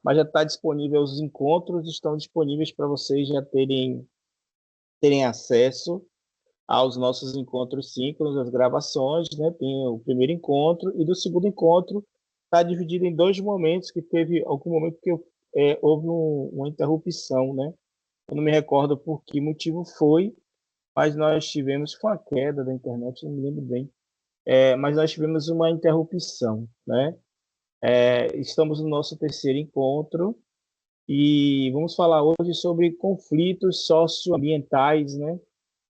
mas já está disponível, os encontros estão disponíveis para vocês já terem acesso aos nossos encontros síncronos, as gravações, né? Tem o primeiro encontro e do segundo encontro está dividido em dois momentos, que teve algum momento que houve uma interrupção, né? Eu não me recordo por que motivo foi, mas nós tivemos, foi uma queda da internet, não me lembro bem, mas nós tivemos uma interrupção, né? Estamos no nosso terceiro encontro e vamos falar hoje sobre conflitos socioambientais, né?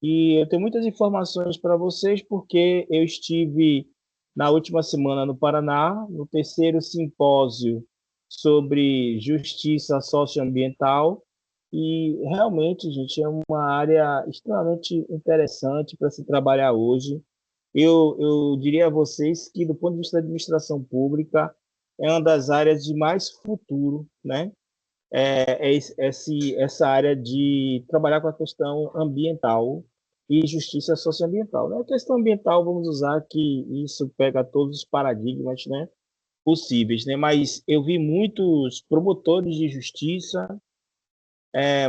E eu tenho muitas informações para vocês porque eu estive na última semana no Paraná, no terceiro simpósio sobre justiça socioambiental, e realmente, gente, é uma área extremamente interessante para se trabalhar hoje. Eu diria a vocês que, do ponto de vista da administração pública, é uma das áreas de mais futuro, né? Essa área de trabalhar com a questão ambiental e justiça socioambiental, né? A questão ambiental, vamos usar que isso pega todos os paradigmas, né, possíveis, né? Mas eu vi muitos promotores de justiça,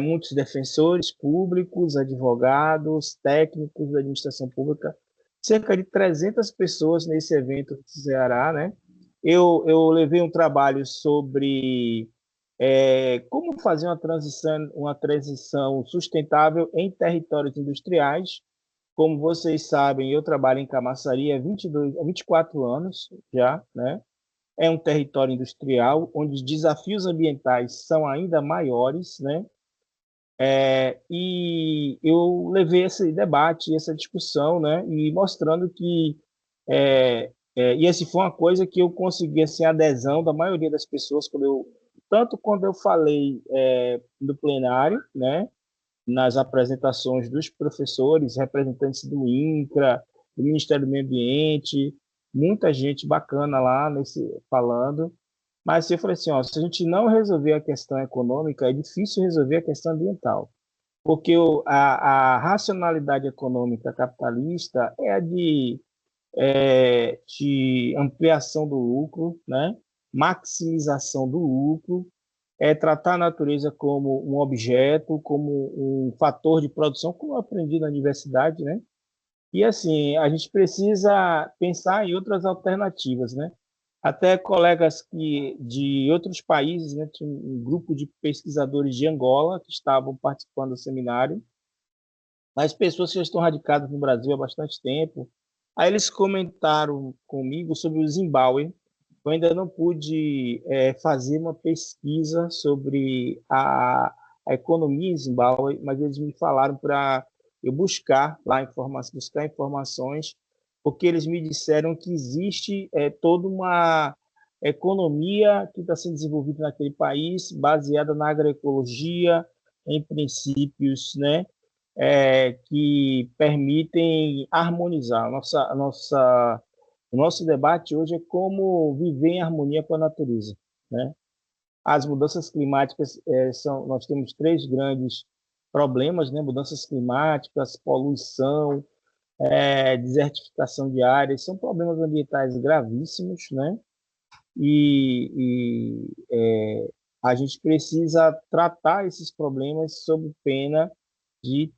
muitos defensores públicos, advogados, técnicos da administração pública, cerca de 300 pessoas nesse evento do Ceará, né? Eu levei um trabalho sobre como fazer uma transição sustentável em territórios industriais. Como vocês sabem, eu trabalho em Camaçari há 24 anos já, né? É um território industrial onde os desafios ambientais são ainda maiores, né? E eu levei esse debate, essa discussão, né? E mostrando que e essa foi uma coisa que eu consegui assim, a adesão da maioria das pessoas tanto quando eu falei no plenário, né? Nas apresentações dos professores, representantes do INCRA, do Ministério do Meio Ambiente, muita gente bacana lá falando. Mas eu falei assim, ó, se a gente não resolver a questão econômica, é difícil resolver a questão ambiental, porque a racionalidade econômica capitalista é a de ampliação do lucro, né? Maximização do lucro, tratar a natureza como um objeto, como um fator de produção, como eu aprendi na universidade, né? E assim, a gente precisa pensar em outras alternativas, né? Até colegas de outros países, né? Tinha um grupo de pesquisadores de Angola que estavam participando do seminário, mas pessoas que já estão radicadas no Brasil há bastante tempo. Aí eles comentaram comigo sobre o Zimbábue. Eu ainda não pude fazer uma pesquisa sobre a economia em Zimbábue, mas eles me falaram para eu buscar lá buscar informações, porque eles me disseram que existe toda uma economia que está sendo desenvolvida naquele país, baseada na agroecologia, em princípios, né, que permitem harmonizar. O nosso debate hoje é como viver em harmonia com a natureza, né? As mudanças climáticas nós temos três grandes problemas, né? Mudanças climáticas, poluição, desertificação de áreas, são problemas ambientais gravíssimos, né? A gente precisa tratar esses problemas sob pena de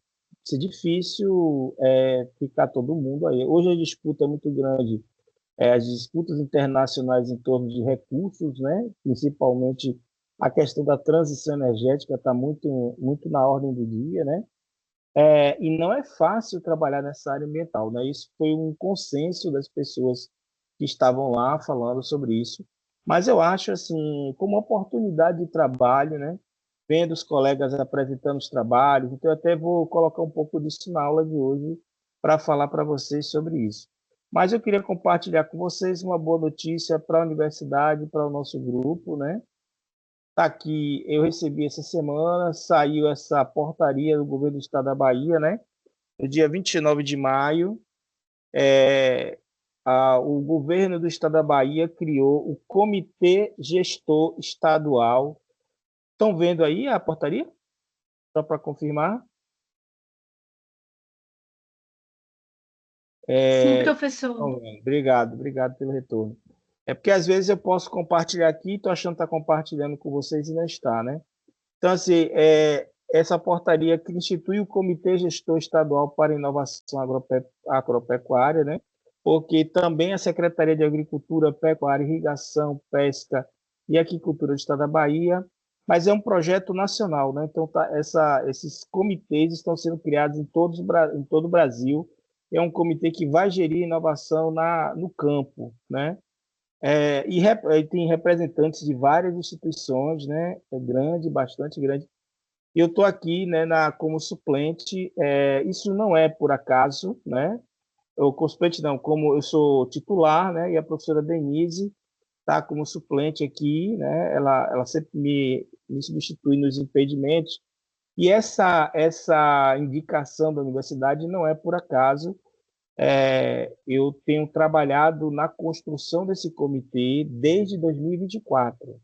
ser difícil ficar todo mundo aí. Hoje a disputa é muito grande, as disputas internacionais em torno de recursos, né? Principalmente a questão da transição energética está muito, muito na ordem do dia, né? E não é fácil trabalhar nessa área ambiental, né? Isso foi um consenso das pessoas que estavam lá falando sobre isso. Mas eu acho, assim, como oportunidade de trabalho, né? Vendo os colegas apresentando os trabalhos, então eu até vou colocar um pouco disso na aula de hoje para falar para vocês sobre isso. Mas eu queria compartilhar com vocês uma boa notícia para a universidade, para o nosso grupo, né? Tá aqui, eu recebi essa semana, saiu essa portaria do governo do estado da Bahia, né? No dia 29 de maio, o governo do estado da Bahia criou o Comitê Gestor Estadual. Estão vendo aí a portaria? Só para confirmar. Sim, É, professor. Obrigado pelo retorno. É porque às vezes eu posso compartilhar aqui, estou achando que está compartilhando com vocês e não está, né? Então, assim, essa portaria que institui o Comitê Gestor Estadual para Inovação Agropecuária, né? Porque também a Secretaria de Agricultura, Pecuária, Irrigação, Pesca e Aquicultura do Estado da Bahia, mas é um projeto nacional, né? Então, esses comitês estão sendo criados em todo o Brasil. É um comitê que vai gerir inovação no campo, né? E tem representantes de várias instituições, né? É grande, bastante grande. Eu estou aqui, né, como suplente. Isso não é por acaso, né? Eu suplente não, como eu sou titular, né? E a professora Denise está como suplente aqui, né? Ela sempre me substitui nos impedimentos. E essa indicação da universidade não é por acaso. Eu tenho trabalhado na construção desse comitê desde 2024.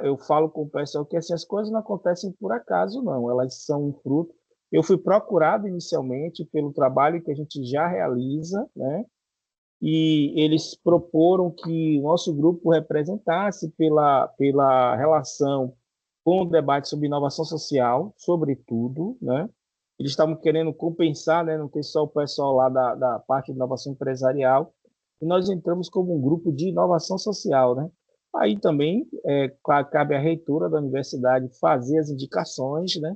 Eu falo com o pessoal que assim, as coisas não acontecem por acaso, não, elas são um fruto. Eu fui procurado inicialmente pelo trabalho que a gente já realiza, né? E eles proporam que o nosso grupo representasse pela relação com o debate sobre inovação social, sobretudo, né? Eles estavam querendo compensar, né? Não ter só o pessoal lá da parte de inovação empresarial, e nós entramos como um grupo de inovação social, né? Aí também cabe à reitora da universidade fazer as indicações, né?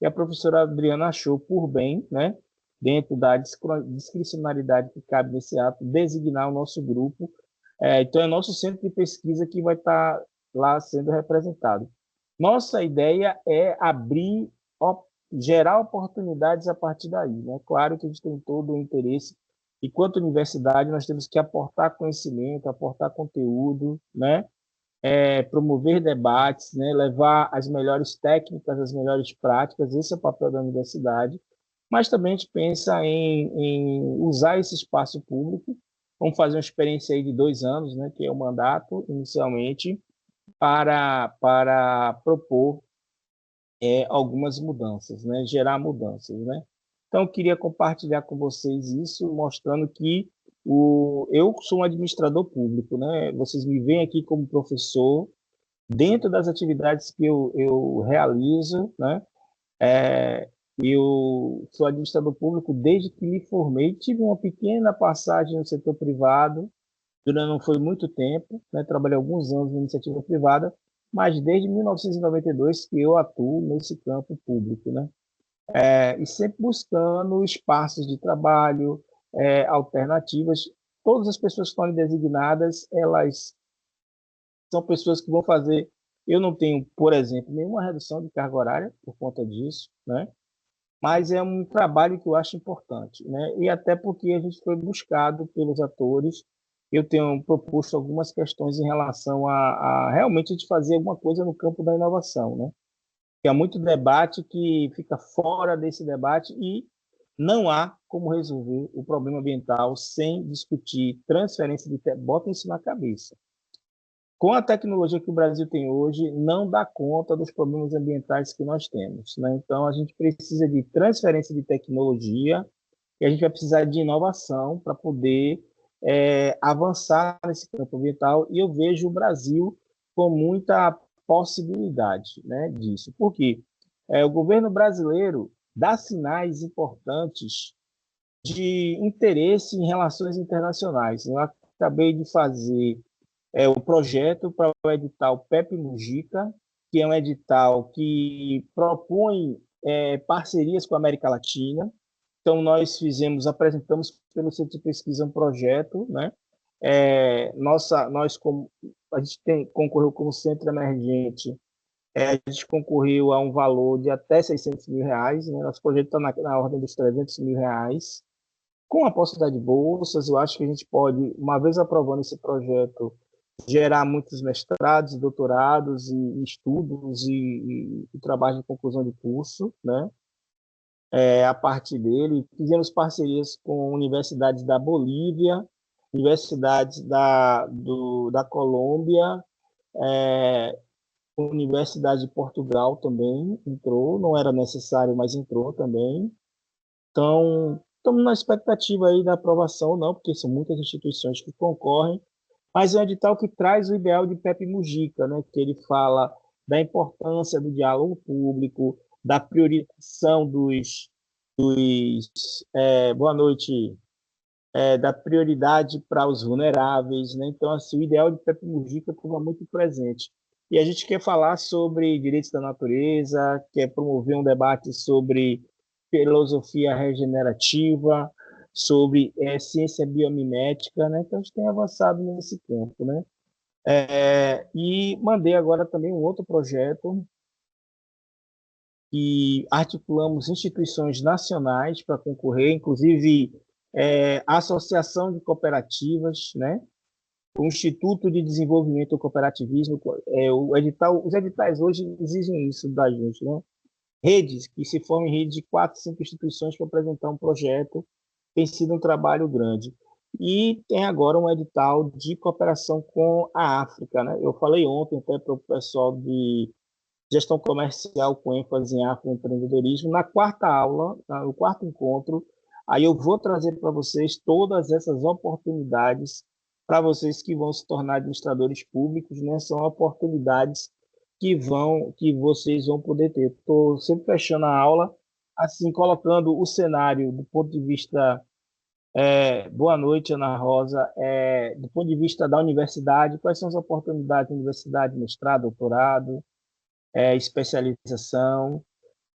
E a professora Adriana achou por bem, né? Dentro da discricionariedade que cabe nesse ato, designar o nosso grupo. Então, é nosso centro de pesquisa que vai estar lá sendo representado. Nossa ideia é gerar oportunidades a partir daí, né? Claro que a gente tem todo o interesse, enquanto universidade, nós temos que aportar conhecimento, aportar conteúdo, né? Promover debates, né? Levar as melhores técnicas, as melhores práticas, esse é o papel da universidade, mas também a gente pensa em usar esse espaço público. Vamos fazer uma experiência aí de 2 anos, né? Que é o mandato, inicialmente, para propor algumas mudanças, né? Gerar mudanças, né? Então, eu queria compartilhar com vocês isso, mostrando que eu sou um administrador público, né? Vocês me veem aqui como professor, dentro das atividades que eu realizo, né? Eu sou administrador público desde que me formei, tive uma pequena passagem no setor privado, não foi muito tempo, né? Trabalhei alguns anos na iniciativa privada, mas desde 1992 que eu atuo nesse campo público, né? E sempre buscando espaços de trabalho, alternativas. Todas as pessoas que estão ali designadas, elas são pessoas que vão fazer. Eu não tenho, por exemplo, nenhuma redução de carga horária por conta disso, né? Mas é um trabalho que eu acho importante, né? E até porque a gente foi buscado pelos atores. Eu tenho proposto algumas questões em relação a realmente a gente fazer alguma coisa no campo da inovação, né? Que há muito debate que fica fora desse debate e não há como resolver o problema ambiental sem discutir transferência de bota isso na cabeça. Com a tecnologia que o Brasil tem hoje, não dá conta dos problemas ambientais que nós temos, né? Então, a gente precisa de transferência de tecnologia e a gente vai precisar de inovação para poder avançar nesse campo ambiental. E eu vejo o Brasil com muita possibilidade, né, disso. Por quê? O governo brasileiro dá sinais importantes de interesse em relações internacionais. Eu acabei de fazer o projeto para o edital PEP Mujica, que é um edital que propõe parcerias com a América Latina. Então, apresentamos pelo Centro de Pesquisa um projeto, né? A gente concorreu como centro emergente, a gente concorreu a um valor de até R$ 600.000, né? Nosso projeto está na ordem dos R$ 300.000. Com a possibilidade de bolsas, eu acho que a gente pode, uma vez aprovando esse projeto, gerar muitos mestrados, doutorados e estudos e trabalho de conclusão de curso, né? A partir dele, fizemos parcerias com universidades da Bolívia, universidades da Colômbia, é, Universidade de Portugal também entrou, não era necessário, mas entrou também. Então, estamos na expectativa aí da aprovação, não, porque são muitas instituições que concorrem, mas é um edital que traz o ideal de Pepe Mujica, né, que ele fala da importância do diálogo público, da priorização boa noite, da prioridade para os vulneráveis, né? Então, assim, o ideal de Pepe Mujica estava muito presente. E a gente quer falar sobre direitos da natureza, quer promover um debate sobre filosofia regenerativa, sobre ciência biomimética, né? Então, a gente tem avançado nesse campo, né? E mandei agora também um outro projeto que articulamos instituições nacionais para concorrer, inclusive a Associação de Cooperativas, né? O Instituto de Desenvolvimento do Cooperativismo, os editais hoje exigem isso da gente, né? Redes, que se formam em rede de 4, 5 instituições para apresentar um projeto, tem sido um trabalho grande. E tem agora um edital de cooperação com a África, né? Eu falei ontem até para o pessoal de gestão comercial com ênfase em afroempreendedorismo. Na quarta aula, no quarto encontro, aí eu vou trazer para vocês todas essas oportunidades para vocês que vão se tornar administradores públicos, né? São oportunidades que vocês vão poder ter. Estou sempre fechando a aula, assim, colocando o cenário do ponto de vista boa noite, Ana Rosa. Do ponto de vista da universidade, quais são as oportunidades da universidade, mestrado, doutorado, especialização, do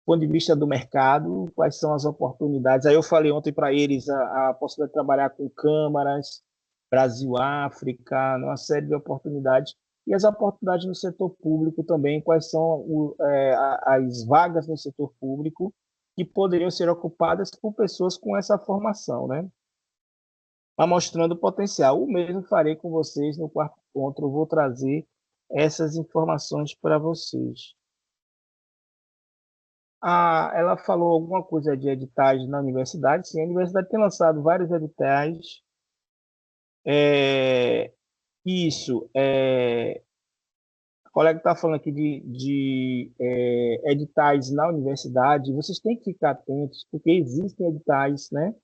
ponto de vista do mercado, quais são as oportunidades. Aí eu falei ontem para eles a possibilidade de trabalhar com câmaras, Brasil-África, uma série de oportunidades. E as oportunidades no setor público também, quais são as vagas no setor público que poderiam ser ocupadas por pessoas com essa formação, né? Mas mostrando o potencial. O mesmo farei com vocês no quarto encontro, eu vou trazer essas informações para vocês. Ela falou alguma coisa de editais na universidade. Sim, a universidade tem lançado vários editais. É, isso, a colega está falando aqui de editais na universidade. Vocês têm que ficar atentos, porque existem editais, né,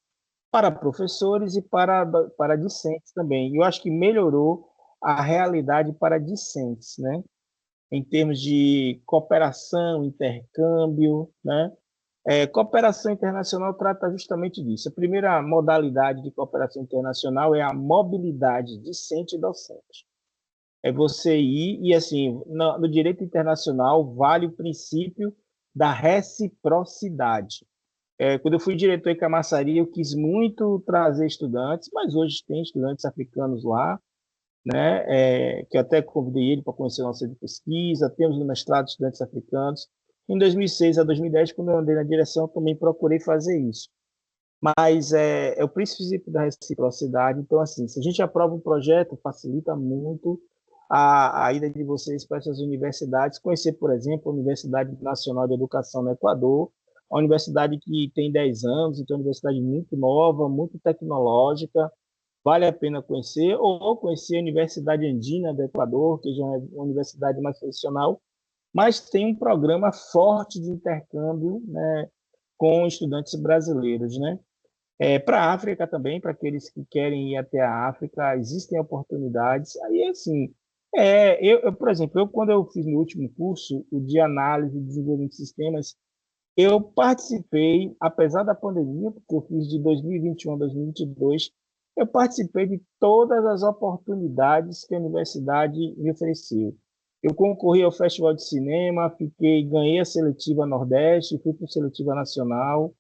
para professores e para discentes também. Eu acho que melhorou a realidade para discentes, né, em termos de cooperação, intercâmbio, né? Cooperação internacional trata justamente disso. A primeira modalidade de cooperação internacional é a mobilidade discente e docente. É você ir, e assim, no direito internacional vale o princípio da reciprocidade. Quando eu fui diretor em Camaçari, eu quis muito trazer estudantes, mas hoje tem estudantes africanos lá, né? Que eu até convidei ele para conhecer o nosso centro de pesquisa, temos no mestrado estudantes africanos. Em 2006 a 2010, quando eu andei na direção, eu também procurei fazer isso. Mas é o princípio da reciprocidade. Então, assim, se a gente aprova um projeto, facilita muito a ida de vocês para essas universidades. Conhecer, por exemplo, a Universidade Nacional de Educação no Equador, uma universidade que tem 10 anos, então é uma universidade muito nova, muito tecnológica, vale a pena conhecer, ou conhecer a Universidade Andina do Equador, que já é uma universidade mais tradicional, mas tem um programa forte de intercâmbio, né, com estudantes brasileiros, né? Para a África também, para aqueles que querem ir até a África, existem oportunidades. Aí, assim, por exemplo, quando eu fiz no último curso, o de análise e desenvolvimento de sistemas, eu participei, apesar da pandemia, porque eu fiz de 2021 a 2022, eu participei de todas as oportunidades que a universidade me ofereceu. Eu concorri ao Festival de Cinema, ganhei a seletiva Nordeste, fui para a seletiva nacional,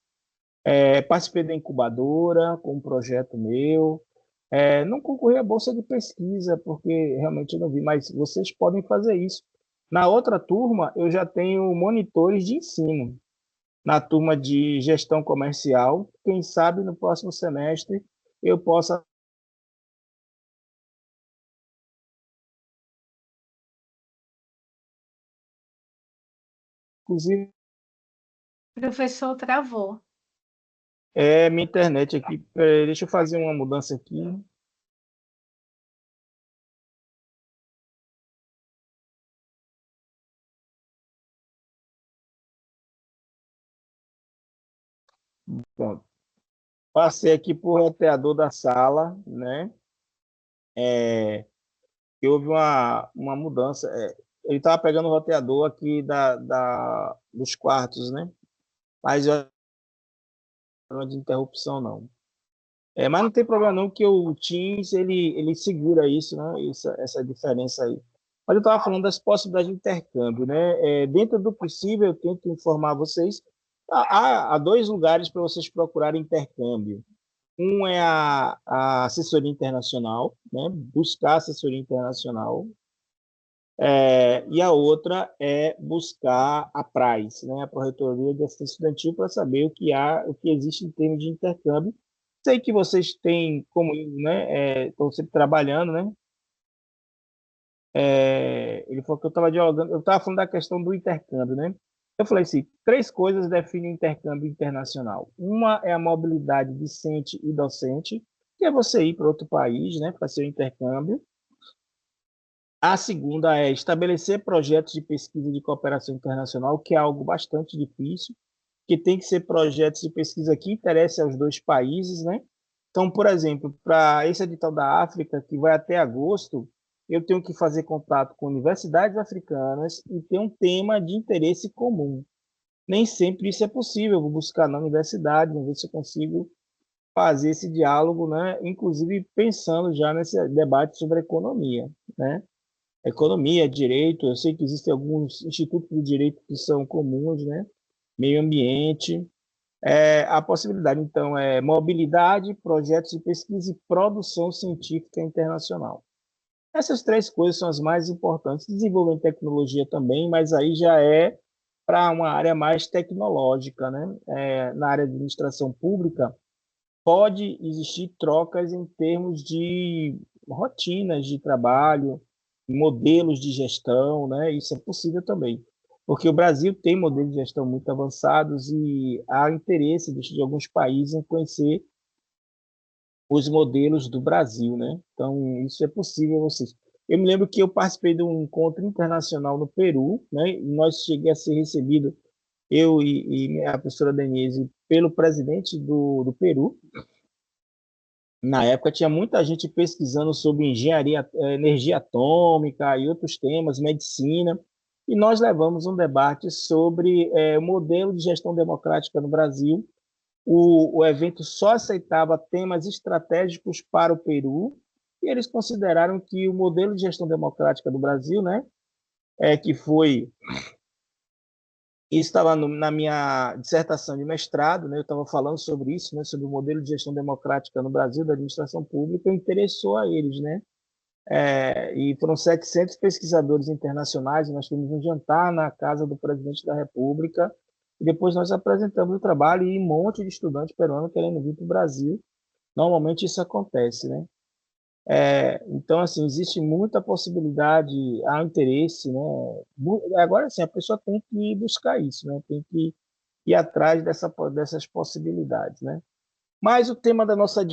participei da incubadora com um projeto meu. Não concorri à bolsa de pesquisa, porque realmente eu não vi, mas vocês podem fazer isso. Na outra turma, eu já tenho monitores de ensino na turma de gestão comercial. Quem sabe no próximo semestre eu possa, inclusive, Professor travou. minha internet aqui. Deixa eu fazer uma mudança aqui. Pronto. Passei aqui para o roteador da sala, né? que houve uma mudança. Ele estava pegando o roteador aqui dos quartos, né? Mas eu não é de interrupção, não. Mas não tem problema não, que o Teams, ele segura isso, né? Essa diferença aí. Mas eu estava falando das possibilidades de intercâmbio, né? Dentro do possível, eu tento informar vocês. Há dois lugares para vocês procurarem intercâmbio. Um é a assessoria internacional, né? Buscar assessoria internacional. E a outra é buscar a PRAES, né? A Pró-Reitoria de Assistência Estudantil, para saber o que existe em termos de intercâmbio. Sei que vocês têm como, né? Estão sempre trabalhando, né? Ele falou que eu estava dialogando, eu estava falando da questão do intercâmbio, né? Eu falei assim, três coisas definem o intercâmbio internacional. Uma é a mobilidade discente e docente, que é você ir para outro país, né? Para ser o intercâmbio. A segunda é estabelecer projetos de pesquisa de cooperação internacional, que é algo bastante difícil, que tem que ser projetos de pesquisa que interessem aos dois países, né? Então, por exemplo, para esse edital da África, que vai até agosto, eu tenho que fazer contato com universidades africanas e ter um tema de interesse comum. Nem sempre isso é possível, eu vou buscar na universidade, vou ver se eu consigo fazer esse diálogo, né? Inclusive pensando já nesse debate sobre economia, né? Economia, direito, eu sei que existem alguns institutos de direito que são comuns, né? Meio ambiente, a possibilidade, então, é mobilidade, projetos de pesquisa e produção científica internacional. Essas três coisas são as mais importantes. Desenvolvem tecnologia também, mas aí já é para uma área mais tecnológica, né? Na área de administração pública, pode existir trocas em termos de rotinas de trabalho, modelos de gestão, né? Isso é possível também, porque o Brasil tem modelos de gestão muito avançados e há interesse de alguns países em conhecer os modelos do Brasil, né? Então, isso é possível vocês. Eu me lembro que eu participei de um encontro internacional no Peru, né? E nós cheguei a ser recebido, eu e a professora Denise, pelo presidente do Peru. Na época tinha muita gente pesquisando sobre engenharia, energia atômica e outros temas, medicina, e nós levamos um debate sobre o modelo de gestão democrática no Brasil. O evento só aceitava temas estratégicos para o Peru, e eles consideraram que o modelo de gestão democrática do Brasil, né, que foi isso estava na minha dissertação de mestrado, né? Eu estava falando sobre isso, né? Sobre o modelo de gestão democrática no Brasil da administração pública, interessou a eles, né? E foram 700 pesquisadores internacionais, e nós tivemos um jantar na casa do presidente da República, e depois nós apresentamos o trabalho e um monte de estudante peruano querendo vir para o Brasil. Normalmente isso acontece, né? Então, assim, existe muita possibilidade, há interesse, né? Agora, sim, a pessoa tem que buscar isso, né? Tem que ir atrás dessas possibilidades, né? Mas o tema da nossa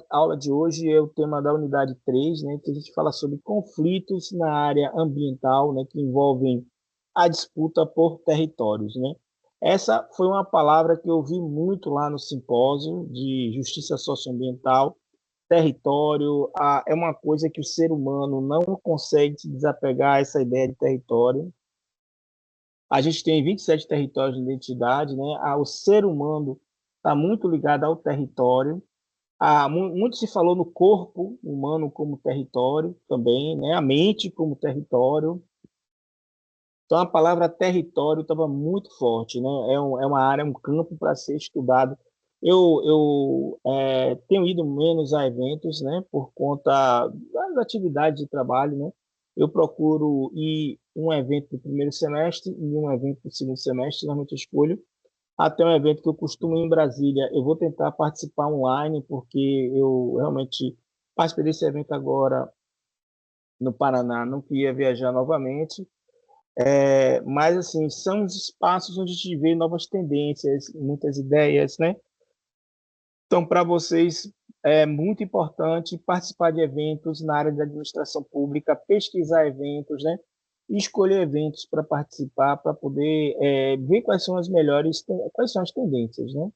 aula de hoje é o tema da unidade 3, né? Que a gente fala sobre conflitos na área ambiental, né? Que envolvem a disputa por territórios, né? Essa foi uma palavra que eu ouvi muito lá no simpósio de justiça socioambiental. Território é uma coisa que o ser humano não consegue se desapegar a essa ideia de território. A gente tem 27 territórios de identidade, né? O ser humano está muito ligado ao território. Muito se falou no corpo humano como território também, né? A mente como território. Então, a palavra território estava muito forte, né? É uma área, um campo para ser estudado. Eu tenho ido menos a eventos, né? Por conta das atividades de trabalho, né? Eu procuro ir um evento do primeiro semestre e um evento do segundo semestre, normalmente eu escolho. Até um evento que eu costumo ir em Brasília, eu vou tentar participar online, porque eu realmente participei desse evento agora no Paraná, não queria viajar novamente. Mas, assim, são os espaços onde a gente vê novas tendências, muitas ideias, né? Então, para vocês, é muito importante participar de eventos na área da administração pública, pesquisar eventos, né? E escolher eventos para participar, para poder ver quais são as melhores, quais são as tendências, né?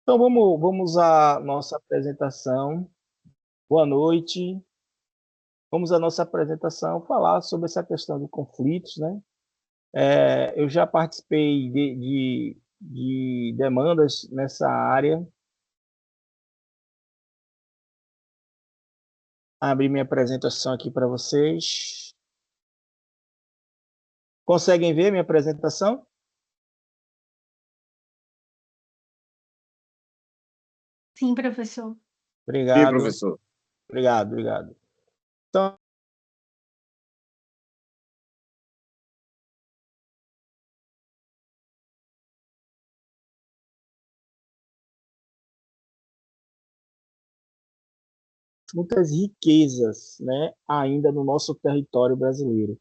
Então, vamos à nossa apresentação. Boa noite. vamos à nossa apresentação falar sobre essa questão de conflitos, né? Eu já participei de demandas nessa área. Abrir minha apresentação aqui para vocês. Conseguem ver minha apresentação? Sim, professor. Sim, Obrigado, professor. obrigado. Então, muitas riquezas, né, ainda no nosso território brasileiro.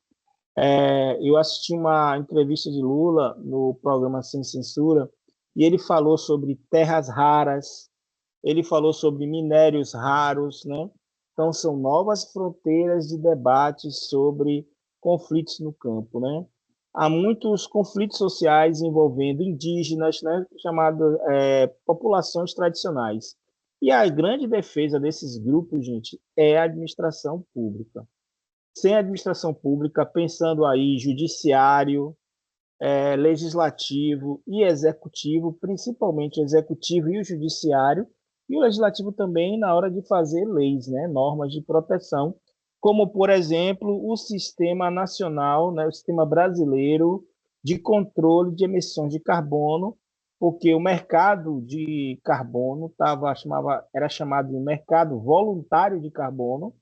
Eu assisti uma entrevista de Lula no programa Sem Censura e ele falou sobre terras raras, ele falou sobre minérios raros, né? Então, são novas fronteiras de debates sobre conflitos no campo, né? Há muitos conflitos sociais envolvendo indígenas, né? Chamados populações tradicionais. E a grande defesa desses grupos, gente, é a administração pública. Sem administração pública, pensando aí judiciário, legislativo e executivo, principalmente o executivo e o judiciário, e o legislativo também na hora de fazer leis, né, normas de proteção, como, por exemplo, o Sistema Nacional, né, o Sistema Brasileiro de Controle de Emissões de Carbono, porque o mercado de carbono era chamado de mercado voluntário de carbono,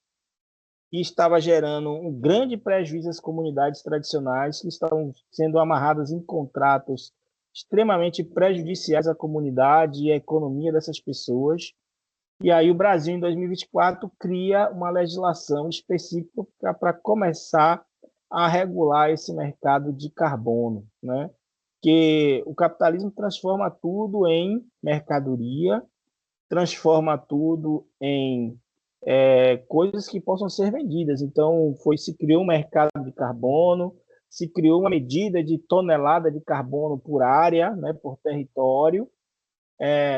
e estava gerando um grande prejuízo às comunidades tradicionais que estavam sendo amarradas em contratos extremamente prejudiciais à comunidade e à economia dessas pessoas. E aí o Brasil, em 2024, cria uma legislação específica para começar a regular esse mercado de carbono, né? Que o capitalismo transforma tudo em mercadoria, transforma tudo em coisas que possam ser vendidas. Então, se criou um mercado de carbono, se criou uma medida de tonelada de carbono por área, né, por território.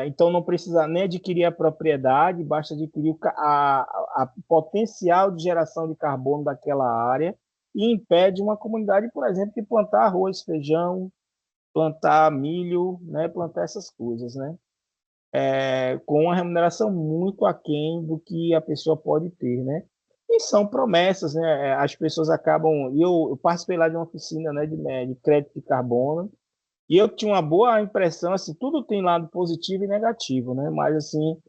Então, não precisa nem adquirir a propriedade, basta adquirir a potencial de geração de carbono daquela área e impede uma comunidade, por exemplo, de plantar arroz, feijão, plantar milho, né, plantar essas coisas, né? Com uma remuneração muito aquém do que a pessoa pode ter, né? E são promessas, né? As pessoas acabam. Eu participei lá de uma oficina, né, de crédito de carbono, e eu tinha uma boa impressão, assim, tudo tem lado positivo e negativo, né? Mas, assim,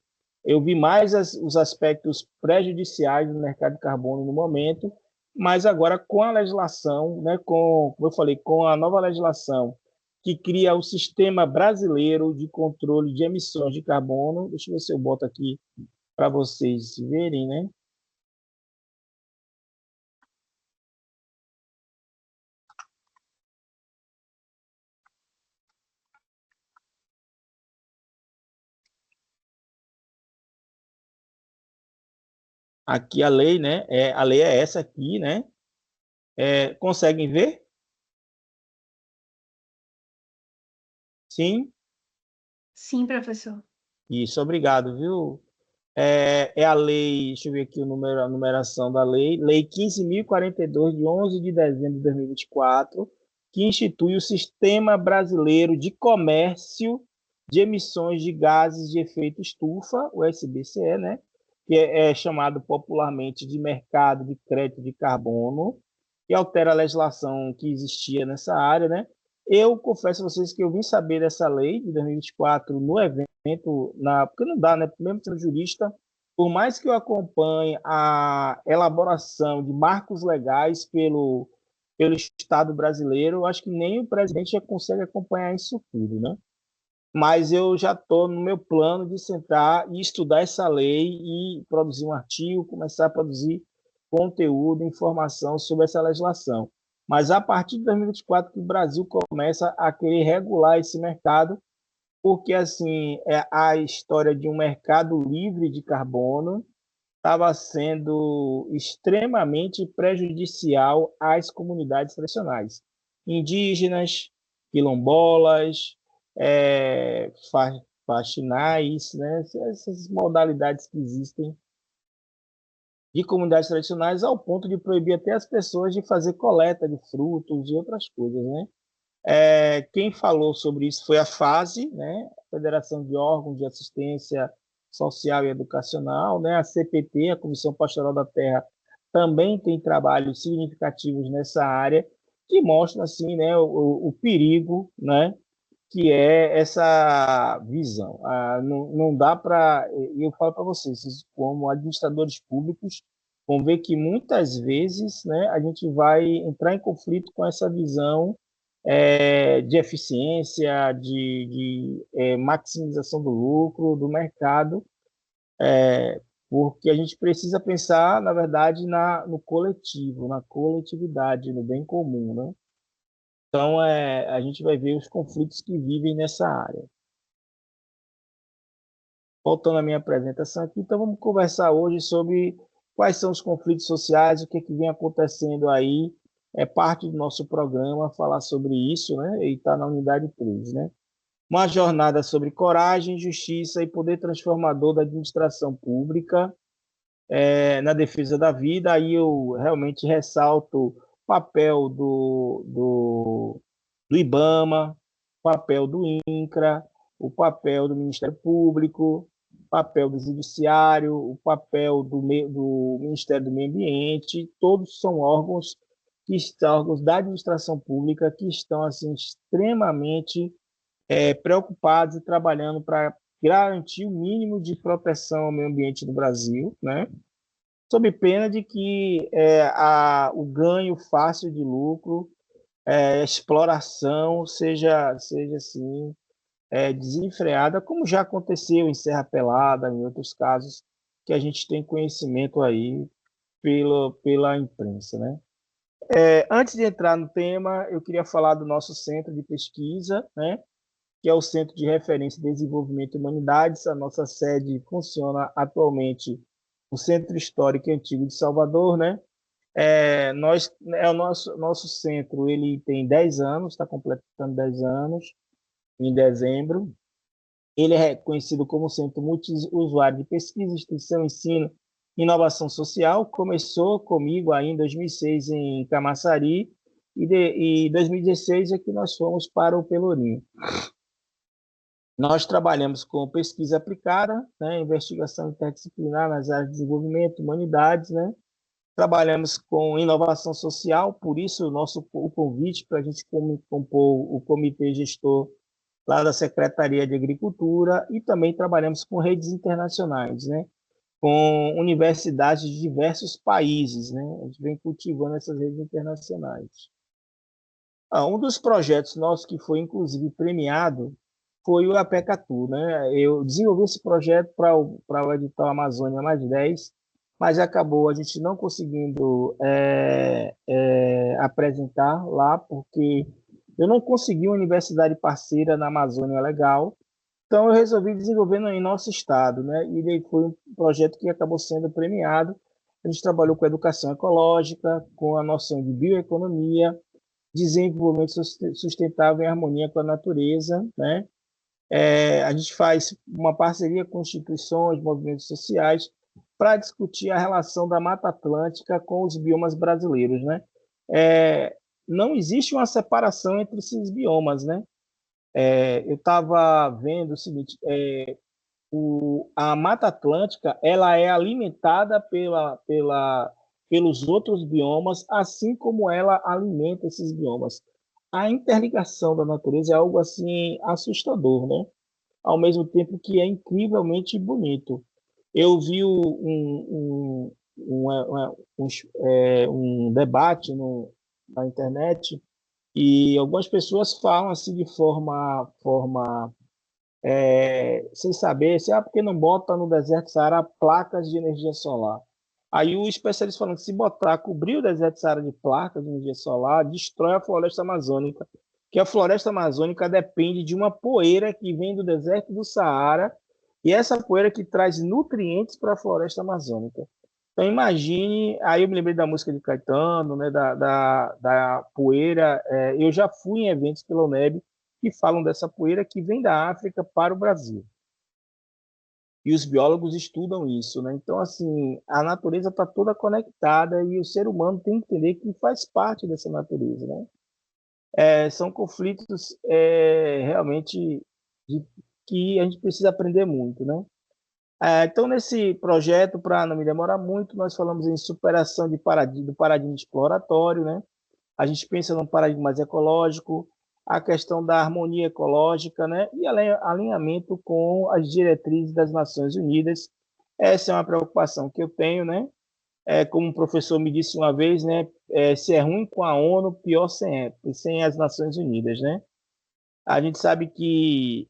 eu vi mais os aspectos prejudiciais do mercado de carbono no momento, mas agora com a legislação, né, como eu falei, com a nova legislação que cria o Sistema Brasileiro de Controle de Emissões de Carbono, deixa eu ver se eu boto aqui para vocês verem, né? Aqui a lei, né? A lei é essa aqui, né? Conseguem ver? Sim? Sim, professor. Isso, obrigado, viu? A lei, deixa eu ver aqui a numeração da lei, Lei 15.042, de 11 de dezembro de 2024, que institui o Sistema Brasileiro de Comércio de Emissões de Gases de Efeito Estufa, o SBCE, né? Que é chamado popularmente de Mercado de Crédito de Carbono, e altera a legislação que existia nessa área, né? Eu confesso a vocês que eu vim saber dessa lei de 2024 no evento, porque não dá, né? Mesmo sendo jurista, por mais que eu acompanhe a elaboração de marcos legais pelo Estado brasileiro, eu acho que nem o presidente já consegue acompanhar isso tudo, né? Mas eu já estou no meu plano de sentar e estudar essa lei e produzir um artigo, começar a produzir conteúdo, informação sobre essa legislação. Mas a partir de 2024 que o Brasil começa a querer regular esse mercado, porque assim a história de um mercado livre de carbono estava sendo extremamente prejudicial às comunidades tradicionais, indígenas, quilombolas, faxinais, né? Essas modalidades que existem de comunidades tradicionais ao ponto de proibir até as pessoas de fazer coleta de frutos e outras coisas, né? Quem falou sobre isso foi a FASE, né? A Federação de Órgãos de Assistência Social e Educacional, né? A CPT, a Comissão Pastoral da Terra, também tem trabalhos significativos nessa área que mostram assim, né, o perigo, né, que é essa visão. Não dá para, eu falo para vocês, como administradores públicos, vão ver que muitas vezes, né, a gente vai entrar em conflito com essa visão de eficiência, de maximização do lucro, do mercado, porque a gente precisa pensar, na verdade, no coletivo, na coletividade, no bem comum, né? Então, a gente vai ver os conflitos que vivem nessa área. Voltando à minha apresentação aqui, então vamos conversar hoje sobre quais são os conflitos sociais, o que, que vem acontecendo aí. É parte do nosso programa falar sobre isso, né? E está na unidade 3, né? Uma jornada sobre coragem, justiça e poder transformador da administração pública na defesa da vida. Aí eu realmente ressalto o papel do IBAMA, o papel do INCRA, o papel do Ministério Público, o papel do Judiciário, o papel do Ministério do Meio Ambiente. Todos são órgãos órgãos da administração pública que estão assim extremamente preocupados e trabalhando para garantir o mínimo de proteção ao meio ambiente no Brasil, né? Sob pena de que o ganho fácil de lucro, a exploração seja assim, desenfreada, como já aconteceu em Serra Pelada, em outros casos que a gente tem conhecimento aí pela imprensa, né? Antes de entrar no tema, eu queria falar do nosso centro de pesquisa, né? Que é o Centro de Referência de Desenvolvimento e Humanidades. A nossa sede funciona atualmente no Centro Histórico e Antigo de Salvador, né? O nosso centro, ele tem 10 anos, está completando 10 anos em dezembro. Ele é conhecido como Centro Multiusuário de Pesquisa, Extensão, Ensino e Inovação Social. Começou comigo aí em 2006 em Camaçari e 2016 é que nós fomos para o Pelourinho. Nós trabalhamos com pesquisa aplicada, né, investigação interdisciplinar nas áreas de desenvolvimento, humanidades, né? Trabalhamos com inovação social, por isso o convite para a gente compor o comitê gestor lá da Secretaria de Agricultura, e também trabalhamos com redes internacionais, né? Com universidades de diversos países, né? A gente vem cultivando essas redes internacionais. Um dos projetos nossos que foi, inclusive, premiado foi o APECATU, né? Eu desenvolvi esse projeto para o edital Amazônia +10, mas acabou a gente não conseguindo apresentar lá, porque eu não consegui uma universidade parceira na Amazônia legal, então eu resolvi desenvolver em nosso estado, né? E daí foi um projeto que acabou sendo premiado. A gente trabalhou com educação ecológica, com a noção de bioeconomia, desenvolvimento sustentável em harmonia com a natureza, né? A gente faz uma parceria com instituições, movimentos sociais, para discutir a relação da Mata Atlântica com os biomas brasileiros, né? Não existe uma separação entre esses biomas, né? Eu estava vendo o seguinte: a Mata Atlântica ela é alimentada pelos outros biomas, assim como ela alimenta esses biomas. A interligação da natureza é algo assim assustador, né? Ao mesmo tempo que é incrivelmente bonito. Eu vi um debate na internet e algumas pessoas falam assim de forma sem saber, se por que não bota no deserto Saara placas de energia solar? Aí o especialista falando que se botar, cobrir o deserto Saara de placas de energia solar, destrói a floresta amazônica, que a floresta amazônica depende de uma poeira que vem do deserto do Saara, e essa poeira que traz nutrientes para a floresta amazônica. Então imagine, aí eu me lembrei da música de Caetano, né, da poeira. Eu já fui em eventos pela UNEB que falam dessa poeira que vem da África para o Brasil. E os biólogos estudam isso, né? Então, assim, a natureza está toda conectada e o ser humano tem que entender que faz parte dessa natureza, né? São conflitos realmente de, que a gente precisa aprender muito, né? Então, nesse projeto, para não me demorar muito, nós falamos em superação do paradigma exploratório, né? A gente pensa num paradigma mais ecológico, a questão da harmonia ecológica, né? E alinhamento com as diretrizes das Nações Unidas. Essa é uma preocupação que eu tenho, né? Como um professor me disse uma vez, né? Se é ruim com a ONU, pior sem as Nações Unidas, né? A gente sabe que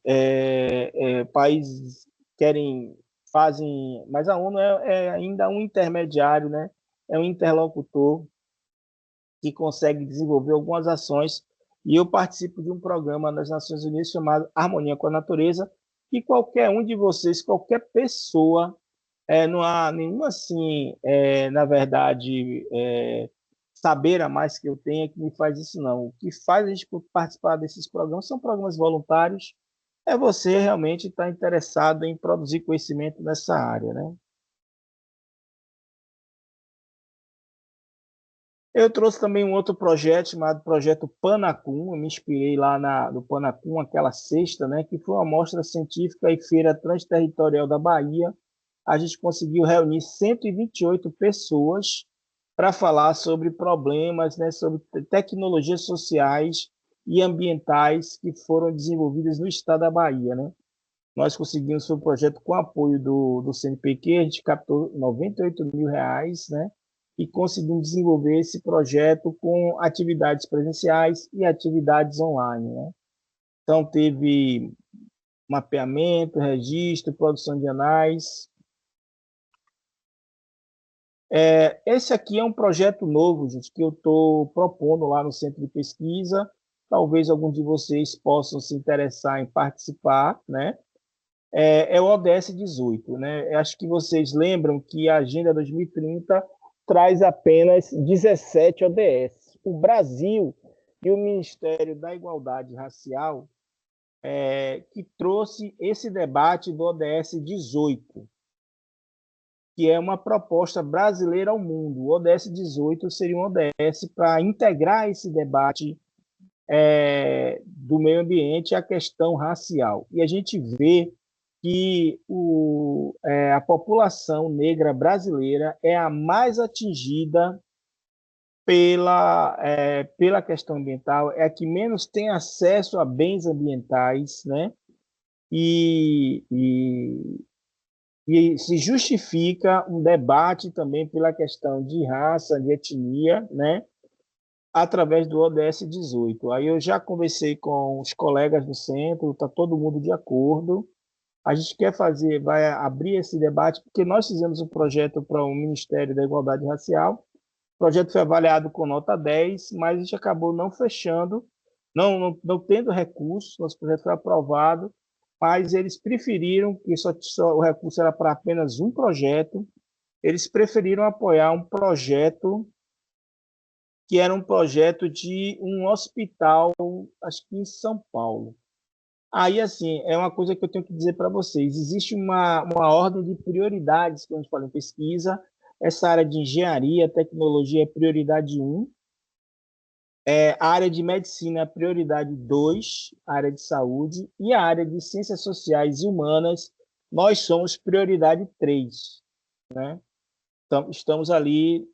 países querem, fazem, mas a ONU é ainda um intermediário, né? É um interlocutor que consegue desenvolver algumas ações. E eu participo de um programa nas Nações Unidas chamado Harmonia com a Natureza, que qualquer um de vocês, qualquer pessoa, não há nenhuma assim, na verdade, saber a mais que eu tenha que me faz isso não. O que faz a gente participar desses programas são programas voluntários. É você realmente estar interessado em produzir conhecimento nessa área, né? Eu trouxe também um outro projeto chamado Projeto Panacum. Eu me inspirei lá no Panacum, aquela sexta, né, que foi uma mostra científica e feira transterritorial da Bahia. A gente conseguiu reunir 128 pessoas para falar sobre problemas, né, sobre tecnologias sociais e ambientais que foram desenvolvidas no estado da Bahia, né? Nós conseguimos foi um projeto com apoio do CNPq, a gente captou R$ 98.000, né? E conseguimos desenvolver esse projeto com atividades presenciais e atividades online, né? Então, teve mapeamento, registro, produção de anais. Esse aqui é um projeto novo, gente, que eu estou propondo lá no Centro de Pesquisa. Talvez alguns de vocês possam se interessar em participar, né? O ODS 18, né? Eu acho que vocês lembram que a Agenda 2030 traz apenas 17 ODS. O Brasil e o Ministério da Igualdade Racial que trouxe esse debate do ODS 18, que é uma proposta brasileira ao mundo. O ODS 18 seria um ODS para integrar esse debate do meio ambiente à questão racial. E a gente vê que a população negra brasileira é a mais atingida pela questão ambiental, é a que menos tem acesso a bens ambientais, né? E, e, e se justifica um debate também pela questão de raça, de etnia, né? Através do ODS 18. Aí eu já conversei com os colegas do centro, está todo mundo de acordo. A gente quer fazer, vai abrir esse debate, porque nós fizemos um projeto para o Ministério da Igualdade Racial. O projeto foi avaliado com nota 10, mas a gente acabou não fechando, não tendo recurso. Nosso projeto foi aprovado, mas eles preferiram, que o recurso era para apenas um projeto, eles preferiram apoiar um projeto que era um projeto de um hospital, acho que em São Paulo. Aí, assim, é uma coisa que eu tenho que dizer para vocês. Existe uma ordem de prioridades quando a gente fala em pesquisa. Essa área de engenharia, tecnologia é prioridade 1. A área de medicina é prioridade 2, a área de saúde. E a área de ciências sociais e humanas, nós somos prioridade 3, né? Então, estamos ali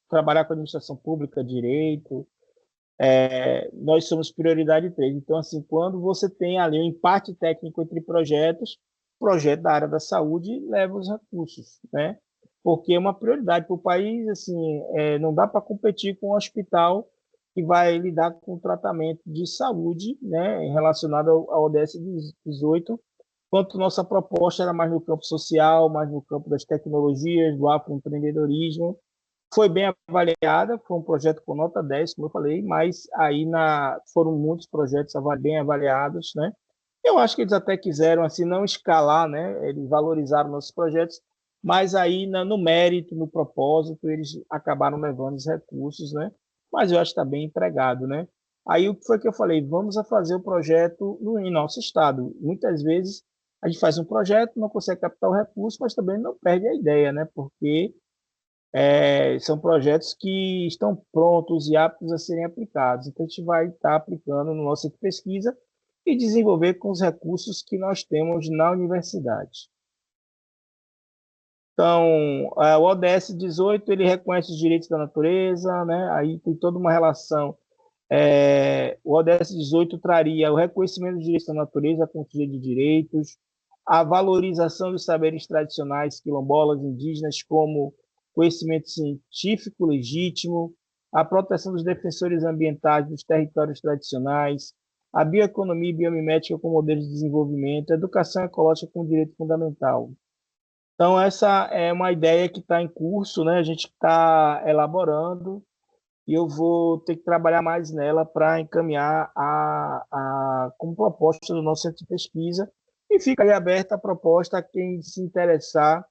trabalhar com administração pública, direito, nós somos prioridade 3. Então, assim, quando você tem ali um empate técnico entre projetos, o projeto da área da saúde leva os recursos, né? Porque é uma prioridade para o país, assim, não dá para competir com um hospital que vai lidar com o tratamento de saúde, né, relacionado ao ODS 18, quanto nossa proposta era mais no campo social, mais no campo das tecnologias, do afroempreendedorismo. Foi bem avaliada, foi um projeto com nota 10, como eu falei, mas aí foram muitos projetos bem avaliados, né? Eu acho que eles até quiseram assim não escalar, né? Eles valorizaram nossos projetos, mas aí no mérito, no propósito, eles acabaram levando os recursos, né? Mas eu acho que está bem empregado, né? Aí o que foi que eu falei? Vamos a fazer o projeto em nosso estado. Muitas vezes A gente faz um projeto, não consegue captar o recurso, mas também não perde a ideia, né? Porque são projetos que estão prontos e aptos a serem aplicados. Então, a gente vai estar aplicando no nossa pesquisa e desenvolver com os recursos que nós temos na universidade. Então, o ODS 18, ele reconhece os direitos da natureza, né? Aí tem toda uma relação. O ODS 18 traria o reconhecimento dos direitos da natureza, a cultura de direitos, a valorização dos saberes tradicionais quilombolas indígenas como conhecimento científico legítimo, a proteção dos defensores ambientais dos territórios tradicionais, a bioeconomia e biomimética como modelos de desenvolvimento, a educação ecológica como direito fundamental. Então, essa é uma ideia que está em curso, né? A gente está elaborando e eu vou ter que trabalhar mais nela para encaminhar como proposta do nosso centro de pesquisa. E fica aí aberta a proposta a quem se interessar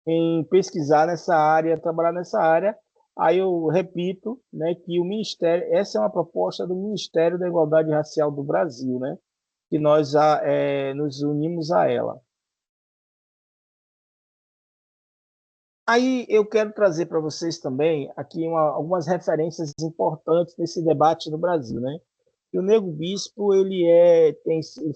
em pesquisar nessa área, trabalhar nessa área. Aí eu repito, né, que o Ministério, essa é uma proposta do Ministério da Igualdade Racial do Brasil, né, que nós nos unimos a ela. Aí eu quero trazer para vocês também aqui algumas referências importantes nesse debate no Brasil, né? E o Nego Bispo, ele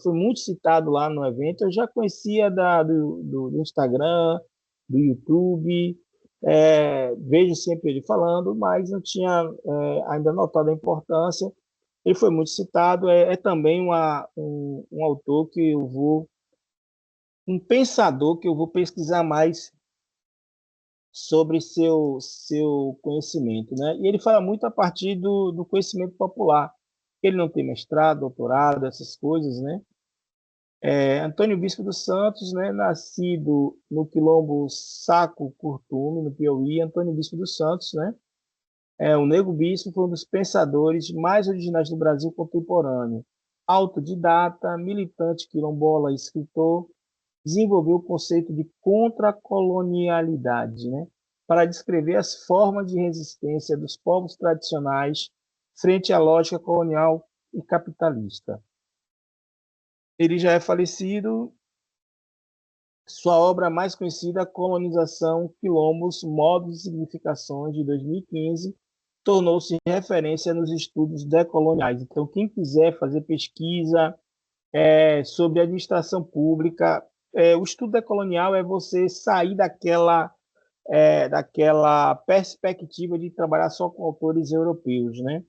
foi muito citado lá no evento, eu já conhecia do Instagram, do YouTube, vejo sempre ele falando, mas não tinha ainda notado a importância. Ele foi muito citado, é também um autor um pensador que eu vou pesquisar mais sobre seu conhecimento, né? E ele fala muito a partir do conhecimento popular. Ele não tem mestrado, doutorado, essas coisas, né? Antônio Bispo dos Santos, né? Nascido no quilombo Saco Curtume, no Piauí, Antônio Bispo dos Santos, né? O Nego Bispo foi um dos pensadores mais originais do Brasil contemporâneo. Autodidata, militante quilombola, escritor, desenvolveu o conceito de contracolonialidade, né, para descrever as formas de resistência dos povos tradicionais frente à lógica colonial e capitalista. Ele já é falecido, sua obra mais conhecida, Colonização, Quilombos, Modos e Significações, de 2015, tornou-se referência nos estudos decoloniais. Então, quem quiser fazer pesquisa sobre administração pública, o estudo decolonial é você sair daquela perspectiva de trabalhar só com autores europeus, né?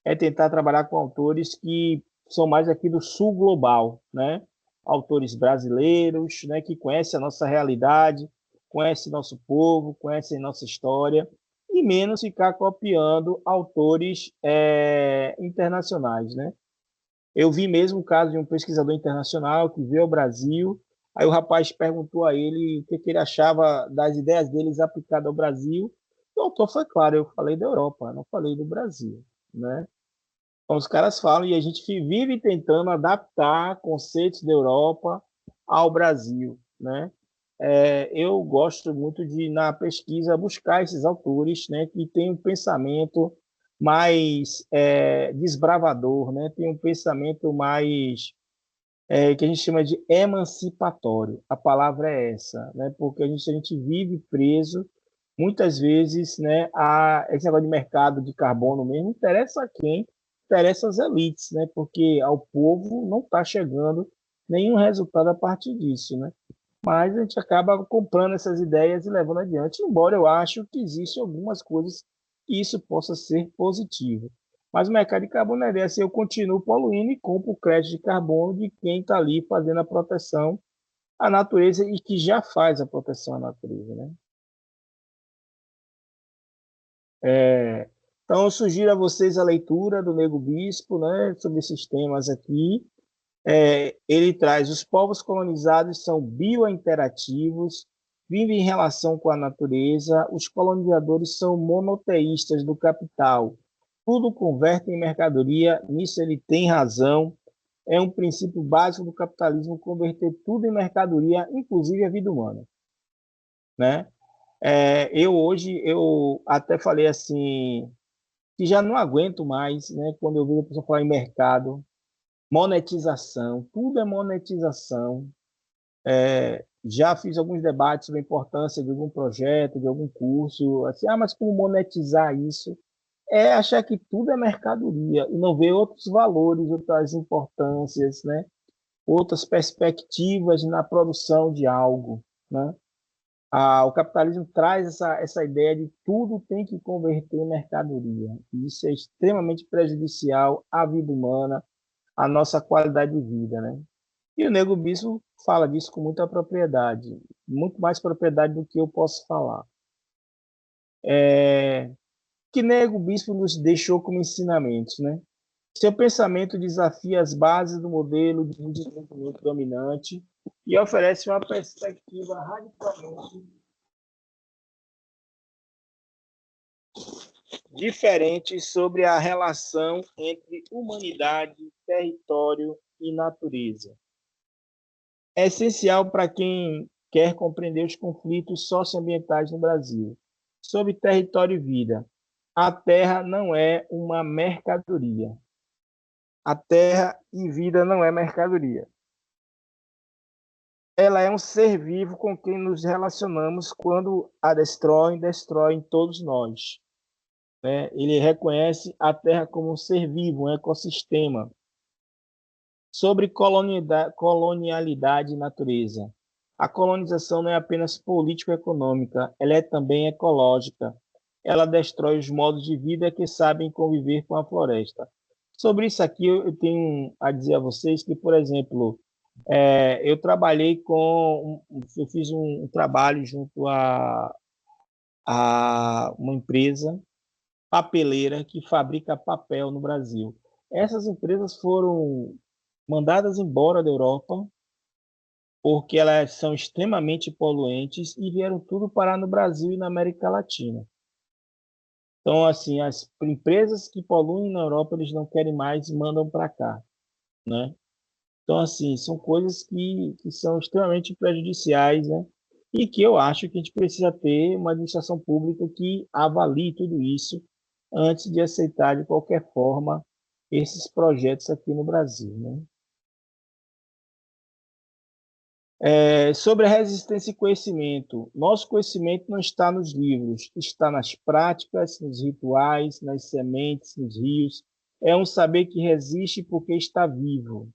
É tentar trabalhar com autores que são mais aqui do sul global, né? Autores brasileiros, né? Que conhecem a nossa realidade, conhecem nosso povo, conhecem nossa história, e menos ficar copiando autores internacionais, né? Eu vi mesmo o caso de um pesquisador internacional que veio ao Brasil. Aí o rapaz perguntou a ele o que ele achava das ideias deles aplicadas ao Brasil. E o autor foi claro, eu falei da Europa, não falei do Brasil, né? Então, os caras falam e a gente vive tentando adaptar conceitos da Europa ao Brasil, né? Eu gosto muito de, na pesquisa, buscar esses autores, né, que têm um pensamento mais desbravador, né? Tem um pensamento mais que a gente chama de emancipatório. A palavra é essa, né? Porque a gente vive preso muitas vezes, né, a esse negócio de mercado de carbono mesmo interessa a quem? Interessa às elites, né? Porque ao povo não está chegando nenhum resultado a partir disso, né? Mas a gente acaba comprando essas ideias e levando adiante, embora eu acho que existem algumas coisas que isso possa ser positivo. Mas o mercado de carbono é desse, eu continuo poluindo e compro o crédito de carbono de quem está ali fazendo a proteção à natureza e que já faz a proteção à natureza, né? É, então, eu sugiro a vocês a leitura do Nego Bispo, né, sobre esses temas aqui. Ele traz: os povos colonizados são biointerativos, vivem em relação com a natureza, os colonizadores são monoteístas do capital, tudo converte em mercadoria, nisso ele tem razão, é um princípio básico do capitalismo converter tudo em mercadoria, inclusive a vida humana, né? Eu até falei assim, que já não aguento mais, né, quando eu vejo a pessoa falar em mercado, monetização, tudo é monetização. Já fiz alguns debates sobre a importância de algum projeto, de algum curso, assim, mas como monetizar isso? É achar que tudo é mercadoria e não ver outros valores, outras importâncias, né? Outras perspectivas na produção de algo, né? O capitalismo traz essa ideia de tudo tem que converter em mercadoria. E isso é extremamente prejudicial à vida humana, à nossa qualidade de vida, né? E o Nego Bispo fala disso com muita propriedade, muito mais propriedade do que eu posso falar. Que Nego Bispo nos deixou como ensinamentos, né? Seu pensamento desafia as bases do modelo de desenvolvimento dominante e oferece uma perspectiva radicalmente diferente sobre a relação entre humanidade, território e natureza. É essencial para quem quer compreender os conflitos socioambientais no Brasil. Sobre território e vida, a terra não é uma mercadoria. A terra e vida não é mercadoria. Ela é um ser vivo com quem nos relacionamos. Quando a destroem todos nós, né? Ele reconhece a terra como um ser vivo, um ecossistema. Sobre colonialidade e natureza. A colonização não é apenas político-econômica, ela é também ecológica. Ela destrói os modos de vida que sabem conviver com a floresta. Sobre isso aqui, eu tenho a dizer a vocês que, por exemplo, eu trabalhei eu fiz um trabalho junto a uma empresa papeleira que fabrica papel no Brasil. Essas empresas foram mandadas embora da Europa porque elas são extremamente poluentes e vieram tudo parar no Brasil e na América Latina. Então, assim, as empresas que poluem na Europa, eles não querem mais, mandam para cá, né? Então, assim, são coisas que são extremamente prejudiciais, né? E que eu acho que a gente precisa ter uma administração pública que avalie tudo isso antes de aceitar, de qualquer forma, esses projetos aqui no Brasil, né? Sobre a resistência e conhecimento. Nosso conhecimento não está nos livros, está nas práticas, nos rituais, nas sementes, nos rios. É um saber que resiste porque está vivo.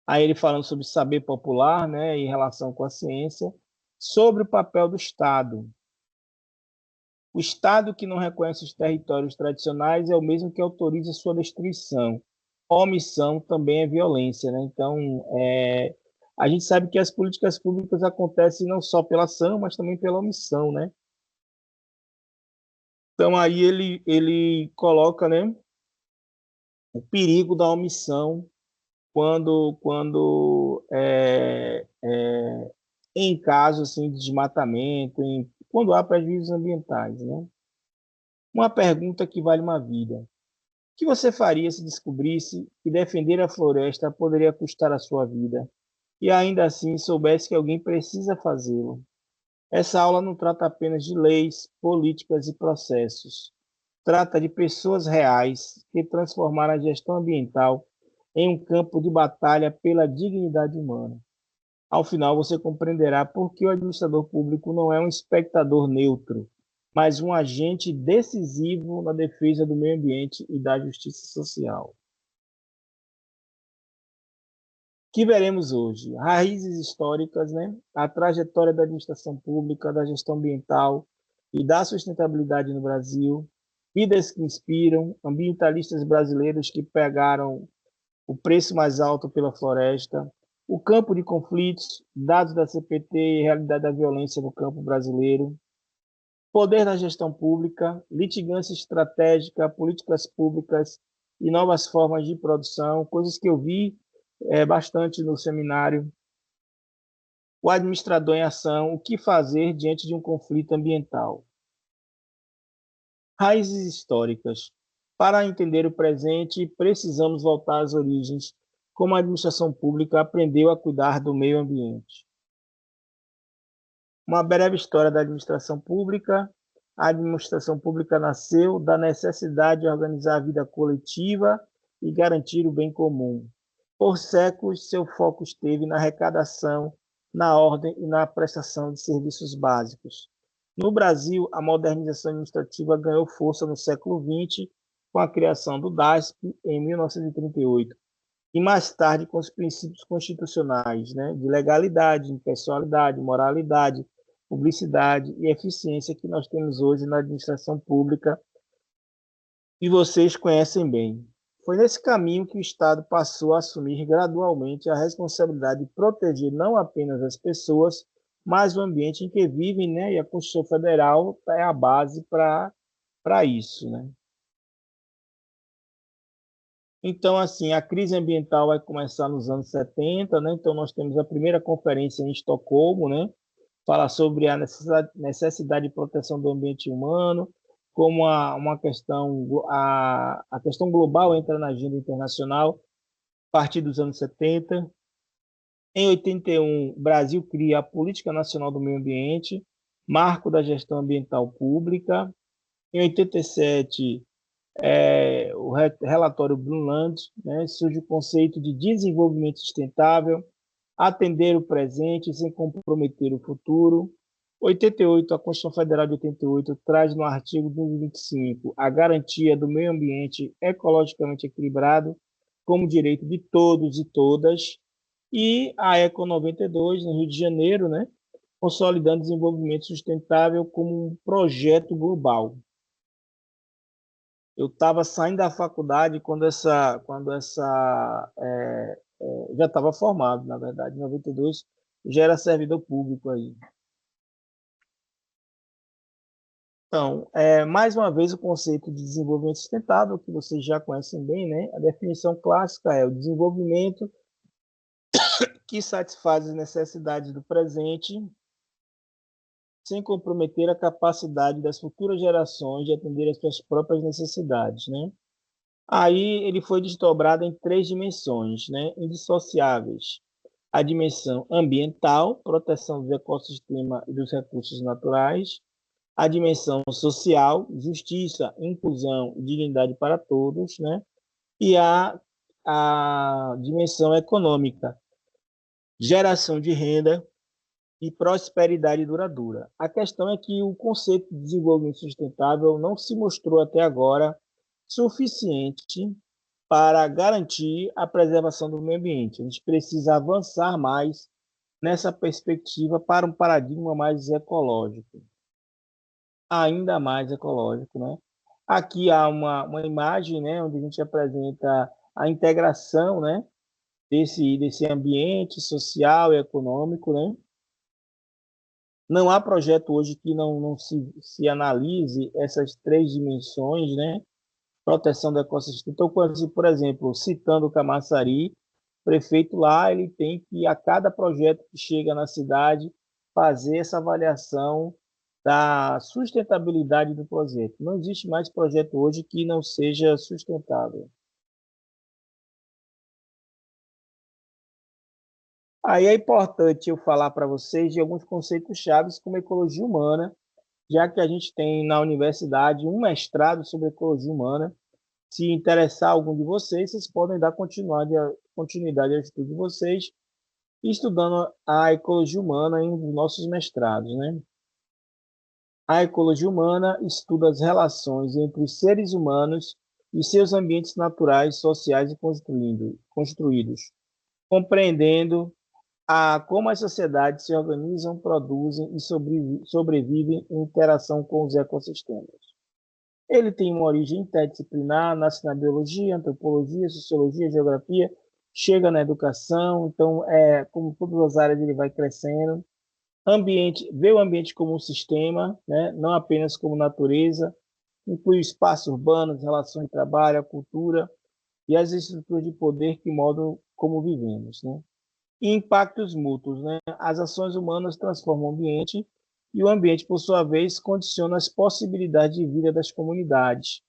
Aí ele falando sobre saber popular, né, em relação com a ciência, sobre o papel do Estado. O Estado que não reconhece os territórios tradicionais é o mesmo que autoriza sua destruição. Omissão também é violência, né? Então, a gente sabe que as políticas públicas acontecem não só pela ação, mas também pela omissão, né? Então, aí ele coloca, né, o perigo da omissão quando em caso assim, de desmatamento, quando há prejuízos ambientais, né? Uma pergunta que vale uma vida. O que você faria se descobrisse que defender a floresta poderia custar a sua vida e ainda assim soubesse que alguém precisa fazê-lo? Essa aula não trata apenas de leis, políticas e processos. Trata de pessoas reais que transformaram a gestão ambiental em um campo de batalha pela dignidade humana. Ao final, você compreenderá por que o administrador público não é um espectador neutro, mas um agente decisivo na defesa do meio ambiente e da justiça social. Que veremos hoje? Raízes históricas, né? A trajetória da administração pública, da gestão ambiental e da sustentabilidade no Brasil, vidas que inspiram, ambientalistas brasileiros que pegaram o preço mais alto pela floresta, o campo de conflitos, dados da CPT e realidade da violência no campo brasileiro, poder da gestão pública, litigância estratégica, políticas públicas e novas formas de produção, coisas que eu vi bastante no seminário. O administrador em ação, o que fazer diante de um conflito ambiental. Raízes históricas. Para entender o presente, precisamos voltar às origens, como a administração pública aprendeu a cuidar do meio ambiente. Uma breve história da administração pública. A administração pública nasceu da necessidade de organizar a vida coletiva e garantir o bem comum. Por séculos, seu foco esteve na arrecadação, na ordem e na prestação de serviços básicos. No Brasil, a modernização administrativa ganhou força no século XX, com a criação do DASP em 1938, e mais tarde com os princípios constitucionais, né, de legalidade, impessoalidade, moralidade, publicidade e eficiência que nós temos hoje na administração pública e vocês conhecem bem. Foi nesse caminho que o Estado passou a assumir gradualmente a responsabilidade de proteger não apenas as pessoas, mas o ambiente em que vivem, né? E a Constituição Federal é a base para isso, né? Então, assim, a crise ambiental vai começar nos anos 70, né? Então, nós temos a primeira conferência em Estocolmo, né? Fala sobre a necessidade de proteção do ambiente humano, como uma questão, a questão global entra na agenda internacional a partir dos anos 70. Em 81, o Brasil cria a Política Nacional do Meio Ambiente, marco da gestão ambiental pública. Em 87, o relatório Brundtland, né, surge o conceito de desenvolvimento sustentável, atender o presente sem comprometer o futuro. 88, a Constituição Federal de 88 traz no artigo 225 a garantia do meio ambiente ecologicamente equilibrado como direito de todos e todas, e a Eco 92, no Rio de Janeiro, né, consolidando o desenvolvimento sustentável como um projeto global. Eu estava saindo da faculdade já estava formado, na verdade, em 92, já era servidor público aí. Então, mais uma vez, o conceito de desenvolvimento sustentável, que vocês já conhecem bem, né? A definição clássica é o desenvolvimento que satisfaz as necessidades do presente, sem comprometer a capacidade das futuras gerações de atender às suas próprias necessidades, né? Aí ele foi desdobrado em três dimensões, né? Indissociáveis. A dimensão ambiental, proteção dos ecossistemas e dos recursos naturais. A dimensão social, justiça, inclusão e dignidade para todos, né? E a dimensão econômica, geração de renda e prosperidade duradoura. A questão é que o conceito de desenvolvimento sustentável não se mostrou até agora suficiente para garantir a preservação do meio ambiente. A gente precisa avançar mais nessa perspectiva para um paradigma mais ecológico, ainda mais ecológico, né? Aqui há uma imagem, né, onde a gente apresenta a integração, né, desse ambiente social e econômico, né? Não há projeto hoje que não se analise essas três dimensões, né? Proteção do ecossistema. Então, por exemplo, citando o Camaçari, o prefeito lá, ele tem que, a cada projeto que chega na cidade, fazer essa avaliação da sustentabilidade do projeto. Não existe mais projeto hoje que não seja sustentável. Aí é importante eu falar para vocês de alguns conceitos chaves como ecologia humana, já que a gente tem na universidade um mestrado sobre ecologia humana. Se interessar algum de vocês, vocês podem dar continuidade ao estudo de vocês, estudando a ecologia humana em um dos nossos mestrados, né? A ecologia humana estuda as relações entre os seres humanos e seus ambientes naturais, sociais e construídos, compreendendo como as sociedades se organizam, produzem e sobrevivem em interação com os ecossistemas. Ele tem uma origem interdisciplinar, nasce na biologia, antropologia, sociologia, geografia, chega na educação, então, como todas as áreas, ele vai crescendo. Vê o ambiente como um sistema, né? Não apenas como natureza, inclui o espaço urbano, as relações de trabalho, a cultura e as estruturas de poder que moldam como vivemos, né? E impactos mútuos, né? As ações humanas transformam o ambiente e o ambiente, por sua vez, condiciona as possibilidades de vida das comunidades.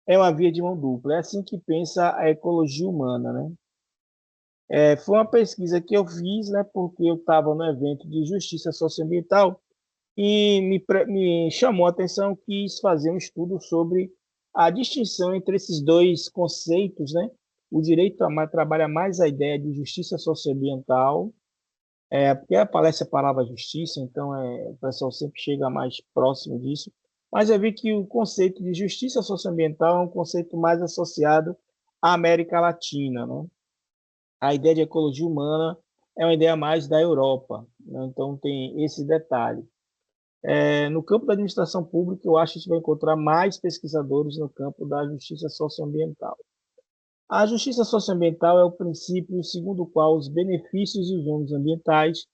É uma via de mão dupla. É assim que pensa a ecologia humana, né? Foi uma pesquisa que eu fiz, né? Porque eu estava no evento de justiça socioambiental e me chamou a atenção, quis fazer um estudo sobre a distinção entre esses dois conceitos, né? o direito trabalha mais a ideia de justiça socioambiental, porque aparece a palavra justiça, então o pessoal sempre chega mais próximo disso. Mas eu vi que o conceito de justiça socioambiental é um conceito mais associado à América Latina, né? A ideia de ecologia humana é uma ideia mais da Europa, né? Então tem esse detalhe. No campo da administração pública, eu acho que a gente vai encontrar mais pesquisadores no campo da justiça socioambiental. A justiça socioambiental é o princípio segundo o qual os benefícios e os ônus ambientais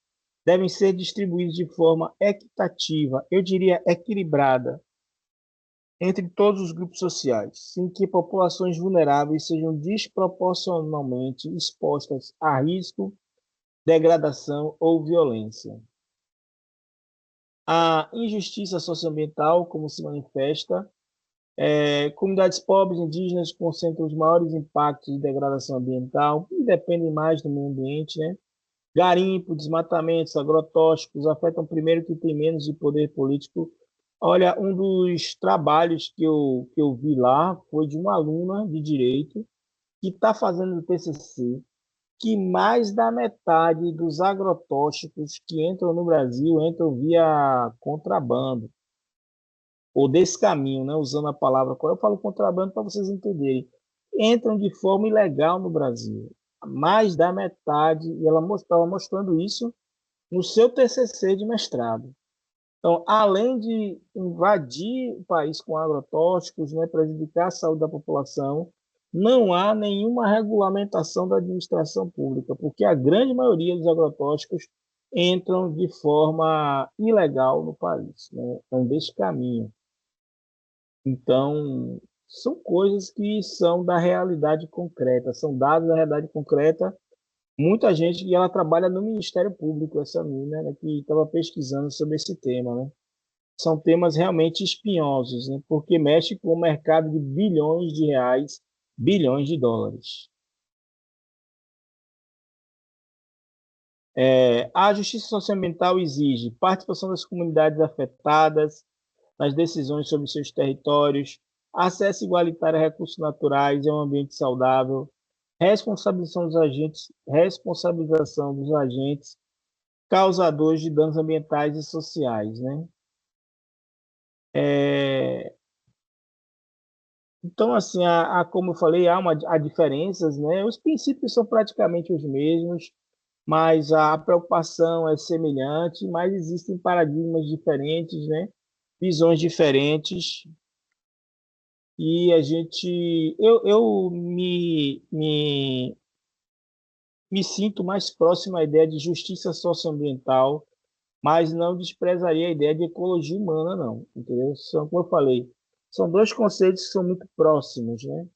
devem ser distribuídos de forma equitativa, eu diria equilibrada, entre todos os grupos sociais, sem que populações vulneráveis sejam desproporcionalmente expostas a risco, degradação ou violência. A injustiça socioambiental, como se manifesta, comunidades pobres indígenas concentram os maiores impactos de degradação ambiental e dependem mais do meio ambiente, né? Garimpo, desmatamentos, agrotóxicos afetam primeiro que tem menos de poder político. Olha, um dos trabalhos que eu vi lá foi de uma aluna de direito que está fazendo o TCC, que mais da metade dos agrotóxicos que entram no Brasil entram via contrabando, ou desse caminho, né? Usando a palavra, eu falo contrabando para vocês entenderem, entram de forma ilegal no Brasil. Mais da metade, e ela estava mostrando isso no seu TCC de mestrado. Então, além de invadir o país com agrotóxicos, né, prejudicar a saúde da população, não há nenhuma regulamentação da administração pública, porque a grande maioria dos agrotóxicos entram de forma ilegal no país, né? Então, desse caminho. Então, são coisas que são da realidade concreta, são dados da realidade concreta. Muita gente, e ela trabalha no Ministério Público, essa menina, né, que estava pesquisando sobre esse tema, né? São temas realmente espinhosos, né, porque mexe com o mercado de bilhões de reais, bilhões de dólares. A justiça socioambiental exige participação das comunidades afetadas nas decisões sobre seus territórios, acesso igualitário a recursos naturais e a um ambiente saudável, responsabilização dos agentes causadores de danos ambientais e sociais, né? Então, assim, como eu falei, há diferenças, né? Os princípios são praticamente os mesmos, mas a preocupação é semelhante, mas existem paradigmas diferentes, né? Visões diferentes, e eu me sinto mais próximo à ideia de justiça socioambiental, mas não desprezaria a ideia de ecologia humana, não, entendeu? Como eu falei, são dois conceitos que são muito próximos, né?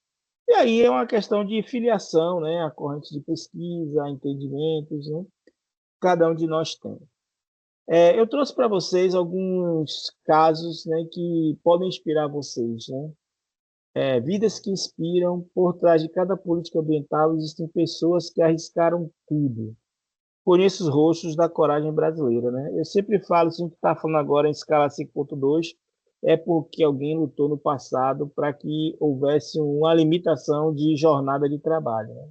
E aí é uma questão de filiação, né? A corrente de pesquisa, entendimentos, né? Cada um de nós tem. Eu trouxe para vocês alguns casos, né, que podem inspirar vocês, né? Vidas que inspiram. Por trás de cada política ambiental existem pessoas que arriscaram tudo. Conheço os rostos da coragem brasileira, né? Eu sempre falo, se a gente está falando agora em escala 5.2, é porque alguém lutou no passado para que houvesse uma limitação de jornada de trabalho, né?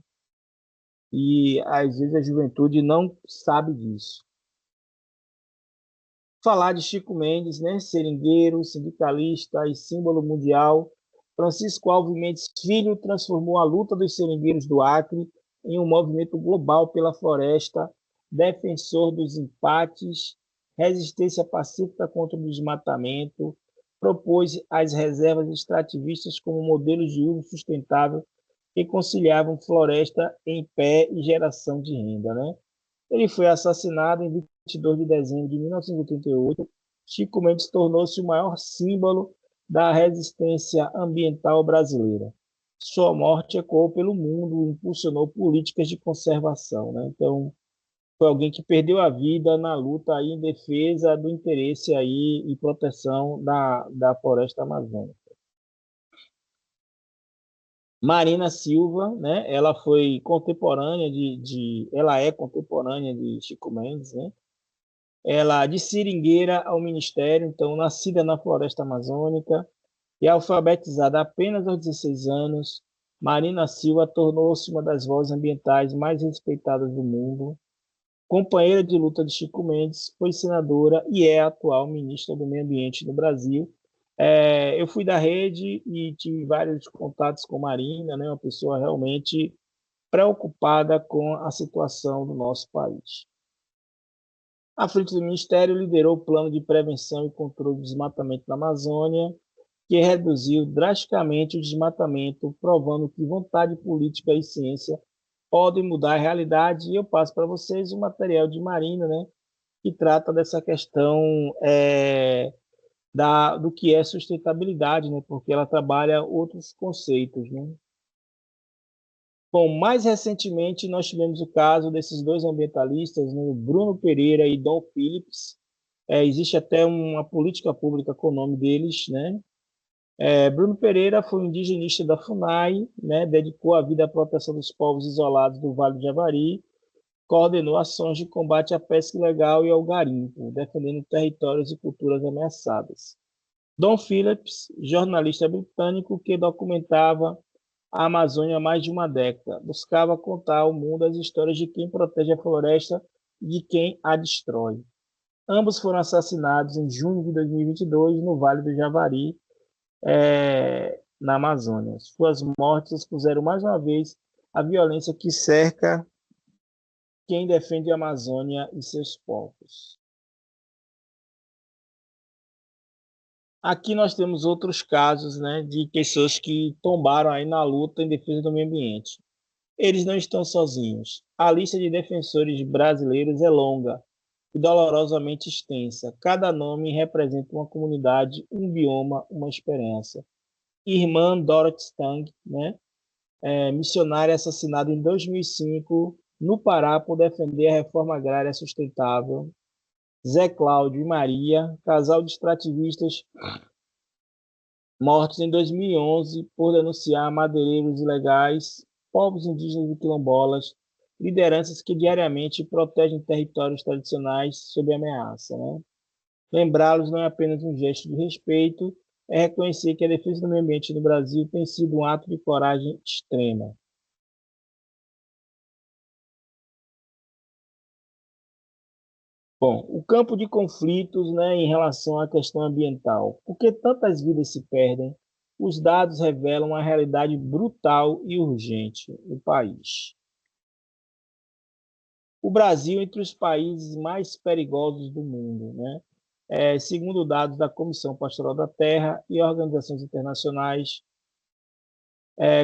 E às vezes a juventude não sabe disso. Falar de Chico Mendes, né? Seringueiro, sindicalista e símbolo mundial, Francisco Alves Mendes Filho transformou a luta dos seringueiros do Acre em um movimento global pela floresta, defensor dos empates, resistência pacífica contra o desmatamento, propôs as reservas extrativistas como modelos de uso sustentável que conciliavam floresta em pé e geração de renda, né? Ele foi assassinado em 22 de dezembro de 1988. Chico Mendes tornou-se o maior símbolo da resistência ambiental brasileira. Sua morte ecoou pelo mundo e impulsionou políticas de conservação, né? Então, foi alguém que perdeu a vida na luta aí em defesa do interesse aí e proteção da floresta amazônica. Marina Silva, né? Ela foi contemporânea ela é contemporânea de Chico Mendes, né? Ela de seringueira ao ministério, então nascida na floresta amazônica e alfabetizada apenas aos 16 anos, Marina Silva tornou-se uma das vozes ambientais mais respeitadas do mundo. Companheira de luta de Chico Mendes, foi senadora e é a atual ministra do Meio Ambiente no Brasil. Eu fui da rede e tive vários contatos com Marina, né, uma pessoa realmente preocupada com a situação do nosso país. À frente do Ministério, liderou o Plano de Prevenção e Controle do Desmatamento na Amazônia, que reduziu drasticamente o desmatamento, provando que vontade política e ciência podem mudar a realidade. E eu passo para vocês o material de Marina, né, que trata dessa questão do que é sustentabilidade, né, porque ela trabalha outros conceitos, né. Bom, mais recentemente nós tivemos o caso desses dois ambientalistas, né, Bruno Pereira e Dom Phillips. Existe até uma política pública com o nome deles, né? Bruno Pereira foi um indigenista da FUNAI, né? Dedicou a vida à proteção dos povos isolados do Vale do Javari, coordenou ações de combate à pesca ilegal e ao garimpo, defendendo territórios e culturas ameaçadas. Dom Phillips, jornalista britânico que documentava a Amazônia há mais de uma década, buscava contar ao mundo as histórias de quem protege a floresta e de quem a destrói. Ambos foram assassinados em junho de 2022 no Vale do Javari, na Amazônia. Suas mortes expuseram mais uma vez a violência que cerca quem defende a Amazônia e seus povos. Aqui nós temos outros casos, né, de pessoas que tombaram aí na luta em defesa do meio ambiente. Eles não estão sozinhos. A lista de defensores brasileiros é longa e dolorosamente extensa. Cada nome representa uma comunidade, um bioma, uma esperança. Irmã Dorothy Stang, né, missionária assassinada em 2005 no Pará por defender a reforma agrária sustentável. Zé Cláudio e Maria, casal de extrativistas mortos em 2011 por denunciar madeireiros ilegais, povos indígenas e quilombolas, lideranças que diariamente protegem territórios tradicionais sob ameaça, né? Lembrá-los não é apenas um gesto de respeito, é reconhecer que a defesa do meio ambiente no Brasil tem sido um ato de coragem extrema. Bom, o campo de conflitos, né, em relação à questão ambiental. Por que tantas vidas se perdem? Os dados revelam uma realidade brutal e urgente no país. O Brasil entre os países mais perigosos do mundo, né? Segundo dados da Comissão Pastoral da Terra e organizações internacionais,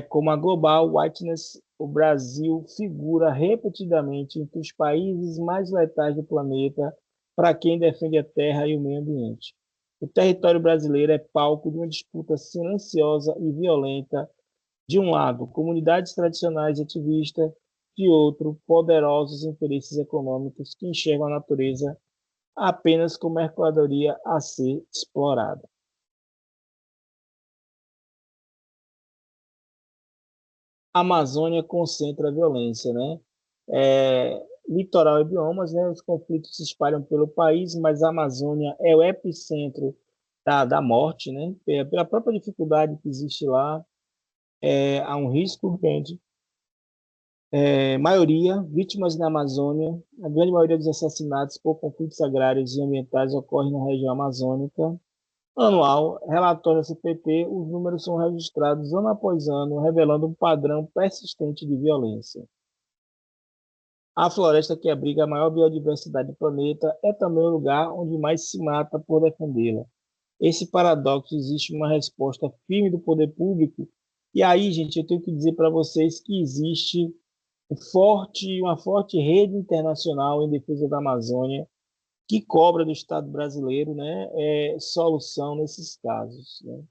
como a Global Witness, o Brasil figura repetidamente entre os países mais letais do planeta para quem defende a terra e o meio ambiente. O território brasileiro é palco de uma disputa silenciosa e violenta. De um lado, comunidades tradicionais e ativistas, de outro, poderosos interesses econômicos que enxergam a natureza apenas como mercadoria a ser explorada. A Amazônia concentra a violência, né? Litoral e biomas, né? Os conflitos se espalham pelo país, mas a Amazônia é o epicentro da morte, né? Pela própria dificuldade que existe lá, há um risco grande. Maioria, vítimas na Amazônia, a grande maioria dos assassinatos por conflitos agrários e ambientais ocorre na região amazônica. Anual, relatório da CPT, os números são registrados ano após ano, revelando um padrão persistente de violência. A floresta que abriga a maior biodiversidade do planeta é também o lugar onde mais se mata por defendê-la. Esse paradoxo existe uma resposta firme do poder público, e aí, gente, eu tenho que dizer para vocês que existe uma forte rede internacional em defesa da Amazônia, que cobra do Estado brasileiro, né, solução nesses casos, né?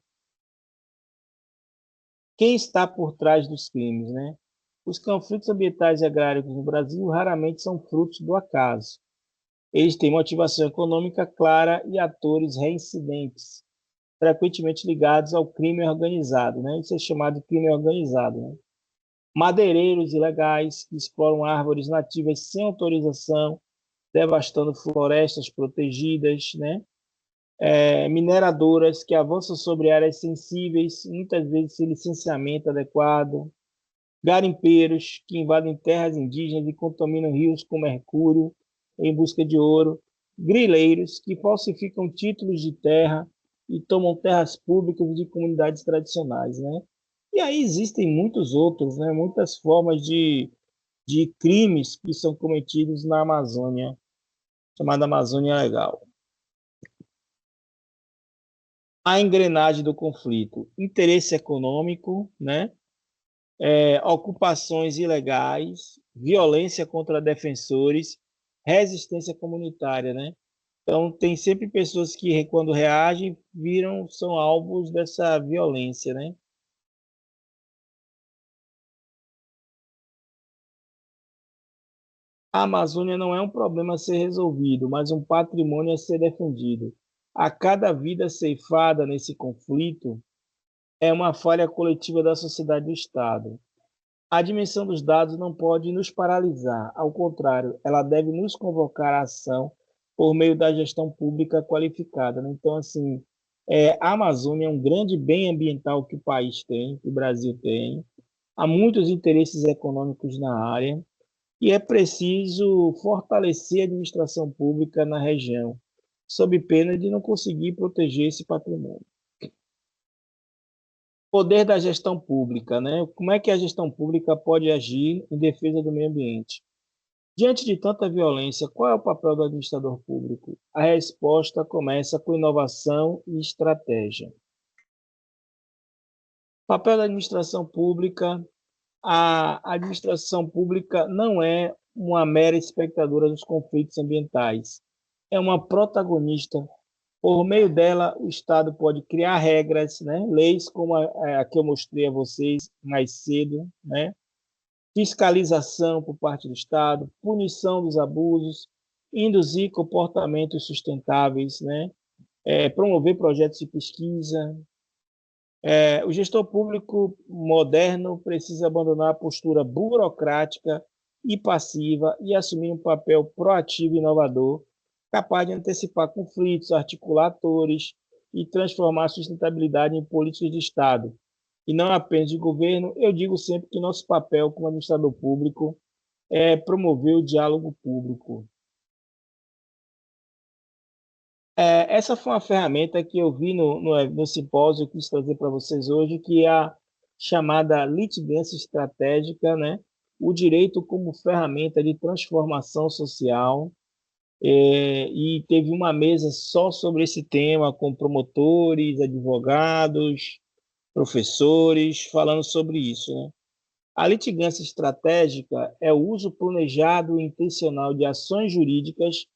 Quem está por trás dos crimes, né? Os conflitos ambientais e agrários no Brasil raramente são frutos do acaso. Eles têm motivação econômica clara e atores reincidentes, frequentemente ligados ao crime organizado, né? Isso é chamado de crime organizado, né? Madeireiros ilegais que exploram árvores nativas sem autorização, devastando florestas protegidas, né? Mineradoras que avançam sobre áreas sensíveis, muitas vezes sem licenciamento adequado, garimpeiros que invadem terras indígenas e contaminam rios com mercúrio em busca de ouro, grileiros que falsificam títulos de terra e tomam terras públicas de comunidades tradicionais, né? E aí existem muitos outros, né? Muitas formas de crimes que são cometidos na Amazônia, chamada Amazônia Legal. A engrenagem do conflito, interesse econômico, né? Ocupações ilegais, violência contra defensores, resistência comunitária, né? Então, tem sempre pessoas que, quando reagem, são alvos dessa violência, né? A Amazônia não é um problema a ser resolvido, mas um patrimônio a ser defendido. A cada vida ceifada nesse conflito é uma falha coletiva da sociedade e do Estado. A dimensão dos dados não pode nos paralisar, ao contrário, ela deve nos convocar à ação por meio da gestão pública qualificada, né? Então, assim, a Amazônia é um grande bem ambiental que o país tem, que o Brasil tem. Há muitos interesses econômicos na área e é preciso fortalecer a administração pública na região, sob pena de não conseguir proteger esse patrimônio. Poder da gestão pública, né? Como é que a gestão pública pode agir em defesa do meio ambiente? Diante de tanta violência, qual é o papel do administrador público? A resposta começa com inovação e estratégia. Papel da administração pública: a administração pública não é uma mera espectadora dos conflitos ambientais, é uma protagonista. Por meio dela, o Estado pode criar regras, né, leis como a que eu mostrei a vocês mais cedo, né, fiscalização por parte do Estado, punição dos abusos, induzir comportamentos sustentáveis, né, promover projetos de pesquisa. O gestor público moderno precisa abandonar a postura burocrática e passiva e assumir um papel proativo e inovador, capaz de antecipar conflitos, articular atores e transformar a sustentabilidade em políticas de Estado, e não apenas de governo. Eu digo sempre que nosso papel como administrador público é promover o diálogo público. Essa foi uma ferramenta que eu vi no simpósio que quis trazer para vocês hoje, que é a chamada litigância estratégica, né? O direito como ferramenta de transformação social. E teve uma mesa só sobre esse tema, com promotores, advogados, professores, falando sobre isso, né? A litigância estratégica é o uso planejado e intencional de ações jurídicas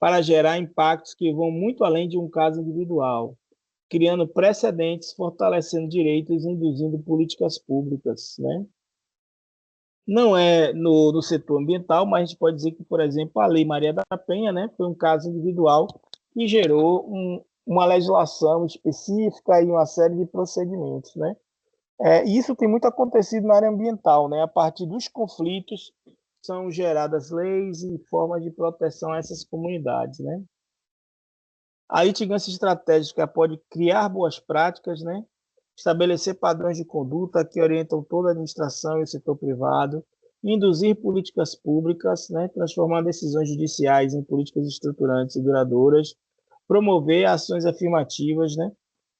para gerar impactos que vão muito além de um caso individual, criando precedentes, fortalecendo direitos e induzindo políticas públicas, né? Não é no setor ambiental, mas a gente pode dizer que, por exemplo, a Lei Maria da Penha, né, foi um caso individual que gerou uma legislação específica e uma série de procedimentos, né? E isso tem muito acontecido na área ambiental, né? A partir dos conflitos são geradas leis e formas de proteção a essas comunidades, né? A litigância estratégica pode criar boas práticas, né? Estabelecer padrões de conduta que orientam toda a administração e o setor privado, induzir políticas públicas, né? Transformar decisões judiciais em políticas estruturantes e duradouras, promover ações afirmativas, né?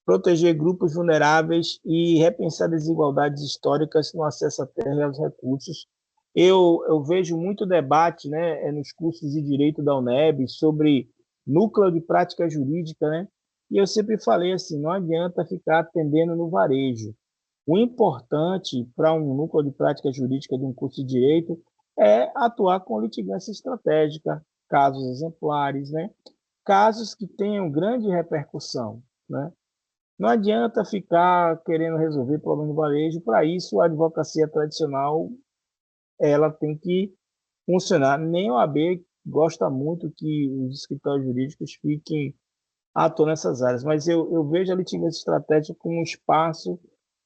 Proteger grupos vulneráveis e repensar desigualdades históricas no acesso à terra e aos recursos. Eu vejo muito debate, né, nos cursos de direito da UNEB sobre núcleo de prática jurídica, né? E eu sempre falei assim, não adianta ficar atendendo no varejo. O importante para um núcleo de prática jurídica de um curso de direito é atuar com litigância estratégica, casos exemplares, né? Casos que tenham grande repercussão, né? Não adianta ficar querendo resolver problema do varejo. Para isso, a advocacia tradicional ela tem que funcionar. Nem a OAB gosta muito que os escritórios jurídicos fiquem atuando nessas áreas, mas eu vejo a litigância estratégica como um espaço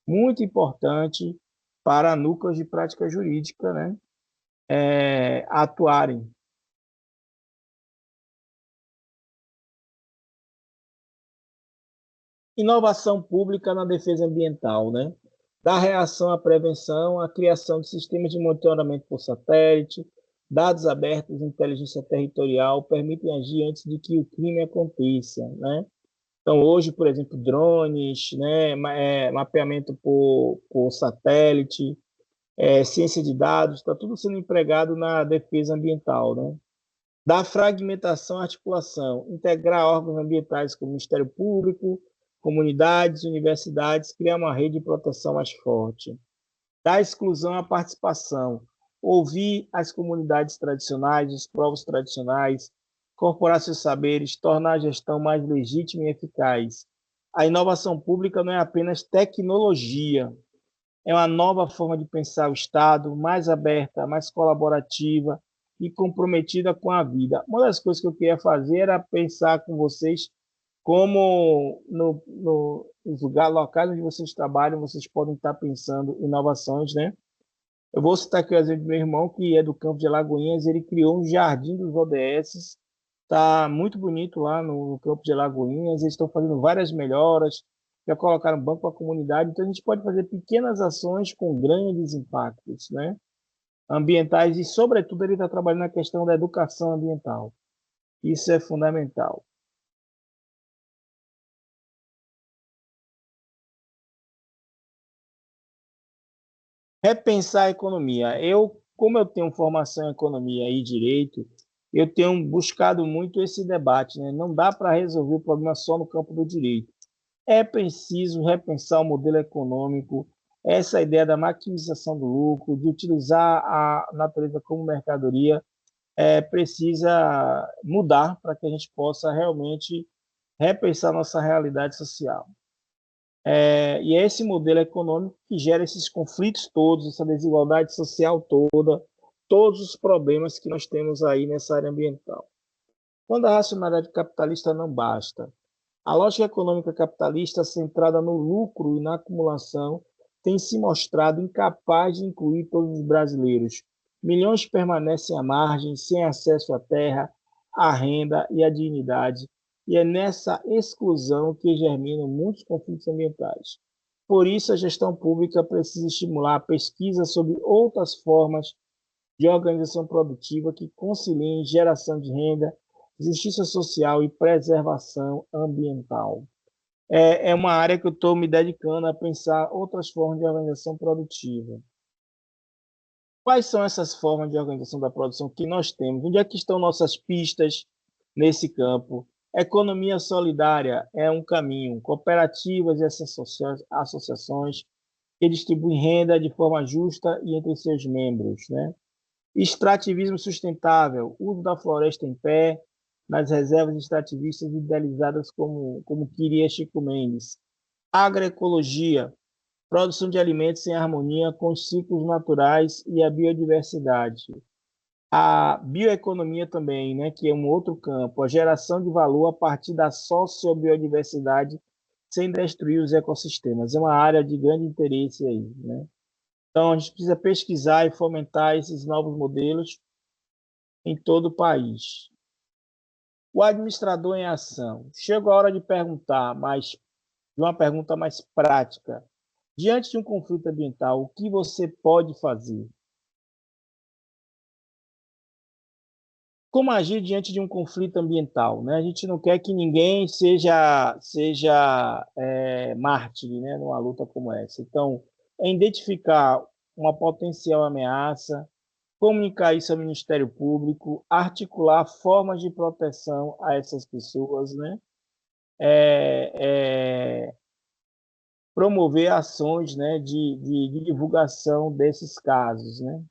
muito importante para núcleos de prática jurídica, né, atuarem. Inovação pública na defesa ambiental, né? Da reação à prevenção, a criação de sistemas de monitoramento por satélite, dados abertos e inteligência territorial permitem agir antes de que o crime aconteça, né? Então, hoje, por exemplo, drones, né, mapeamento por satélite, ciência de dados, está tudo sendo empregado na defesa ambiental, né? Da fragmentação à articulação, integrar órgãos ambientais como o Ministério Público, comunidades, universidades, criar uma rede de proteção mais forte. Da exclusão à participação, ouvir as comunidades tradicionais, os povos tradicionais, incorporar seus saberes, tornar a gestão mais legítima e eficaz. A inovação pública não é apenas tecnologia, é uma nova forma de pensar o Estado, mais aberta, mais colaborativa e comprometida com a vida. Uma das coisas que eu queria fazer era pensar com vocês como nos lugares locais onde vocês trabalham, vocês podem estar pensando em inovações, né? Eu vou citar aqui o exemplo do meu irmão, que é do campo de Alagoinhas, ele criou um jardim dos ODS, está muito bonito lá no campo de Alagoinhas, eles estão fazendo várias melhoras, já colocaram banco para a comunidade, então a gente pode fazer pequenas ações com grandes impactos, né? Ambientais e, sobretudo, ele está trabalhando na questão da educação ambiental. Isso é fundamental. Repensar a economia. Como eu tenho formação em economia e direito, eu tenho buscado muito esse debate, né? Não dá para resolver o problema só no campo do direito. É preciso repensar o modelo econômico, essa ideia da maximização do lucro, de utilizar a natureza como mercadoria, precisa mudar para que a gente possa realmente repensar nossa realidade social. E é esse modelo econômico que gera esses conflitos todos, essa desigualdade social toda, todos os problemas que nós temos aí nessa área ambiental. Quando a racionalidade capitalista não basta, a lógica econômica capitalista centrada no lucro e na acumulação tem se mostrado incapaz de incluir todos os brasileiros. Milhões permanecem à margem, sem acesso à terra, à renda e à dignidade, e é nessa exclusão que germinam muitos conflitos ambientais. Por isso, a gestão pública precisa estimular a pesquisa sobre outras formas de organização produtiva que conciliem geração de renda, justiça social e preservação ambiental. É uma área que eu estou me dedicando a pensar outras formas de organização produtiva. Quais são essas formas de organização da produção que nós temos? Onde é que estão nossas pistas nesse campo? Economia solidária é um caminho. Cooperativas e associações que distribuem renda de forma justa e entre seus membros, né? Extrativismo sustentável, uso da floresta em pé, nas reservas extrativistas idealizadas como queria Chico Mendes. Agroecologia, produção de alimentos em harmonia com os ciclos naturais e a biodiversidade. A bioeconomia também, né, que é um outro campo, a geração de valor a partir da sociobiodiversidade sem destruir os ecossistemas. É uma área de grande interesse aí, né? Então, a gente precisa pesquisar e fomentar esses novos modelos em todo o país. O administrador em ação. Chegou a hora de perguntar, de uma pergunta mais prática. Diante de um conflito ambiental, o que você pode fazer? Como agir diante de um conflito ambiental, né? A gente não quer que ninguém seja mártir, né, numa luta como essa. Então, é identificar uma potencial ameaça, comunicar isso ao Ministério Público, articular formas de proteção a essas pessoas, né? É, é, promover ações, né, de divulgação desses casos, né?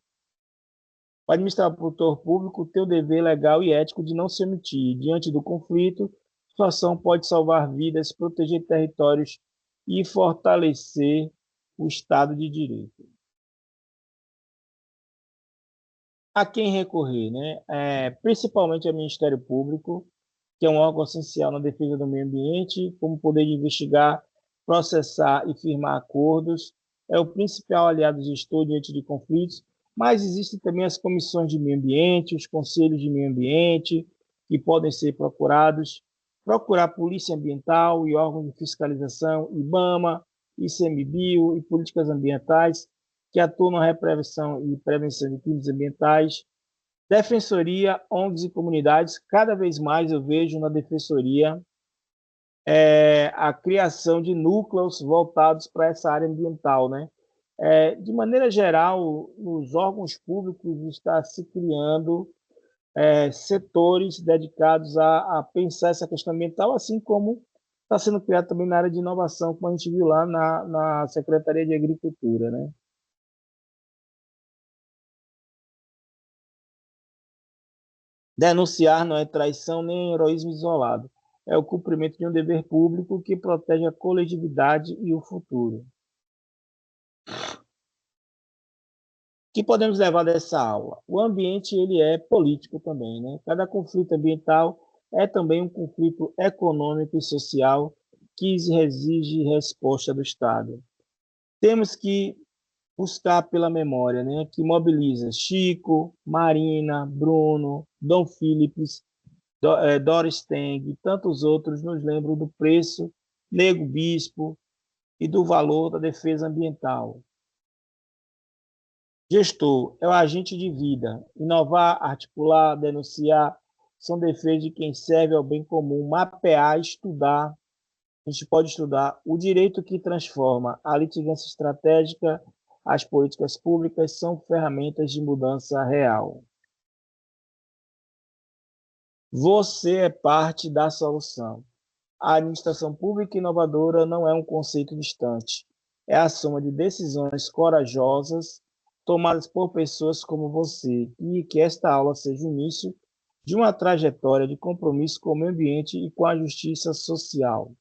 O administrador público tem o dever legal e ético de não se omitir. Diante do conflito, sua ação pode salvar vidas, proteger territórios e fortalecer o Estado de Direito. A quem recorrer, né? Principalmente ao Ministério Público, que é um órgão essencial na defesa do meio ambiente, como poder de investigar, processar e firmar acordos, é o principal aliado gestor diante de conflitos, mas existem também as comissões de meio ambiente, os conselhos de meio ambiente, que podem ser procurados, procurar a Polícia Ambiental e órgãos de fiscalização, IBAMA, ICMBio e políticas ambientais que atuam na repressão e prevenção de crimes ambientais, defensoria, ONGs e comunidades. Cada vez mais eu vejo na defensoria a criação de núcleos voltados para essa área ambiental, né? De maneira geral, nos órgãos públicos está se criando setores dedicados a pensar essa questão ambiental, assim como está sendo criado também na área de inovação, como a gente viu lá na Secretaria de Agricultura, né? Denunciar não é traição nem heroísmo isolado. É o cumprimento de um dever público que protege a coletividade e o futuro. O que podemos levar dessa aula? O ambiente ele é político também, né? Cada conflito ambiental é também um conflito econômico e social que exige resposta do Estado. Temos que buscar pela memória, né? Que mobiliza Chico, Marina, Bruno, Dom Phillips, Doris Teng e tantos outros nos lembram do preço, Nego Bispo e do valor da defesa ambiental. Gestor é o agente de vida. Inovar, articular, denunciar são defeitos de quem serve ao bem comum. Mapear, estudar. A gente pode estudar o direito que transforma a litigância estratégica, as políticas públicas são ferramentas de mudança real. Você é parte da solução. A administração pública inovadora não é um conceito distante. É a soma de decisões corajosas tomadas por pessoas como você, e que esta aula seja o início de uma trajetória de compromisso com o meio ambiente e com a justiça social.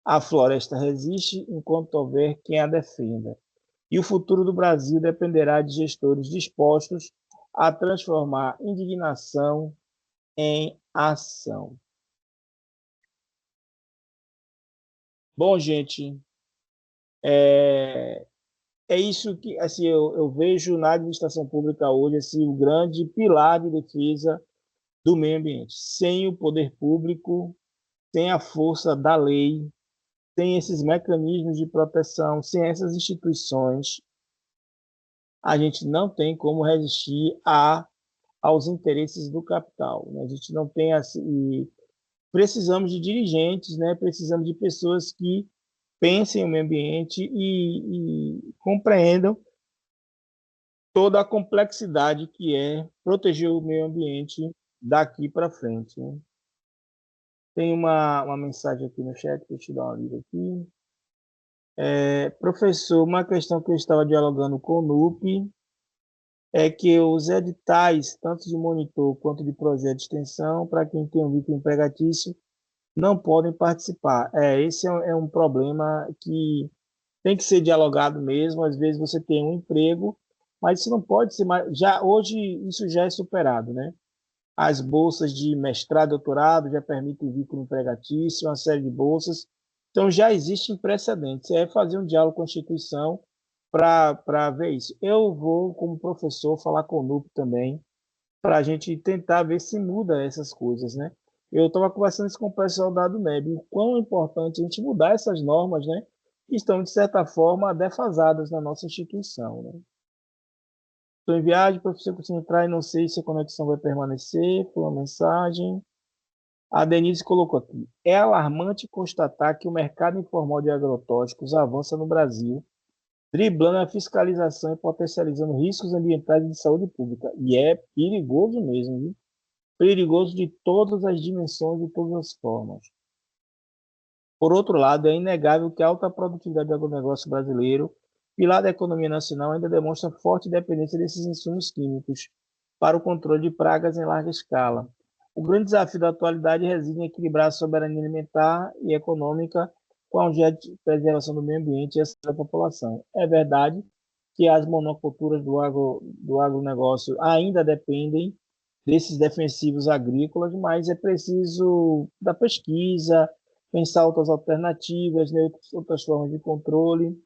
A floresta resiste enquanto houver quem a defenda. E o futuro do Brasil dependerá de gestores dispostos a transformar indignação em ação. Bom, gente, é isso que assim, eu vejo na administração pública hoje assim, o grande pilar de defesa do meio ambiente. Sem o poder público, sem a força da lei, sem esses mecanismos de proteção, sem essas instituições, a gente não tem como resistir aos interesses do capital, né? A gente não tem assim, precisamos de dirigentes, né? Precisamos de pessoas que pensem o meio ambiente e compreendam toda a complexidade que é proteger o meio ambiente daqui para frente, né? Tem uma mensagem aqui no chat, deixa eu dar uma lida aqui. Professor, uma questão que eu estava dialogando com o NUP é que os editais, tanto de monitor quanto de projeto de extensão, para quem tem um vínculo empregatício, não podem participar. Esse é um problema que tem que ser dialogado mesmo. Às vezes você tem um emprego, mas isso não pode ser mais. Já hoje isso já é superado, né? As bolsas de mestrado, doutorado já permitem vínculo empregatício, uma série de bolsas. Então já existem precedentes. É fazer um diálogo com a instituição para ver isso. Eu vou, como professor, falar com o NUP também, para a gente tentar ver se muda essas coisas, né? Eu estava conversando isso com o pessoal da ADUNEB, o quão importante a gente mudar essas normas, né? Que estão, de certa forma, defasadas na nossa instituição, né? Estou em viagem, professor, preciso entrar e não sei se a conexão vai permanecer. Foi uma mensagem. A Denise colocou aqui. É alarmante constatar que o mercado informal de agrotóxicos avança no Brasil, driblando a fiscalização e potencializando riscos ambientais e de saúde pública. E é perigoso mesmo, viu? Perigoso de todas as dimensões e todas as formas. Por outro lado, é inegável que a alta produtividade do agronegócio brasileiro, pilar da economia nacional, ainda demonstra forte dependência desses insumos químicos para o controle de pragas em larga escala. O grande desafio da atualidade reside em equilibrar a soberania alimentar e econômica com a urgente preservação do meio ambiente e a saúde da população. É verdade que as monoculturas do agronegócio ainda dependem desses defensivos agrícolas, mas é preciso da pesquisa, pensar outras alternativas, né, outras formas de controle.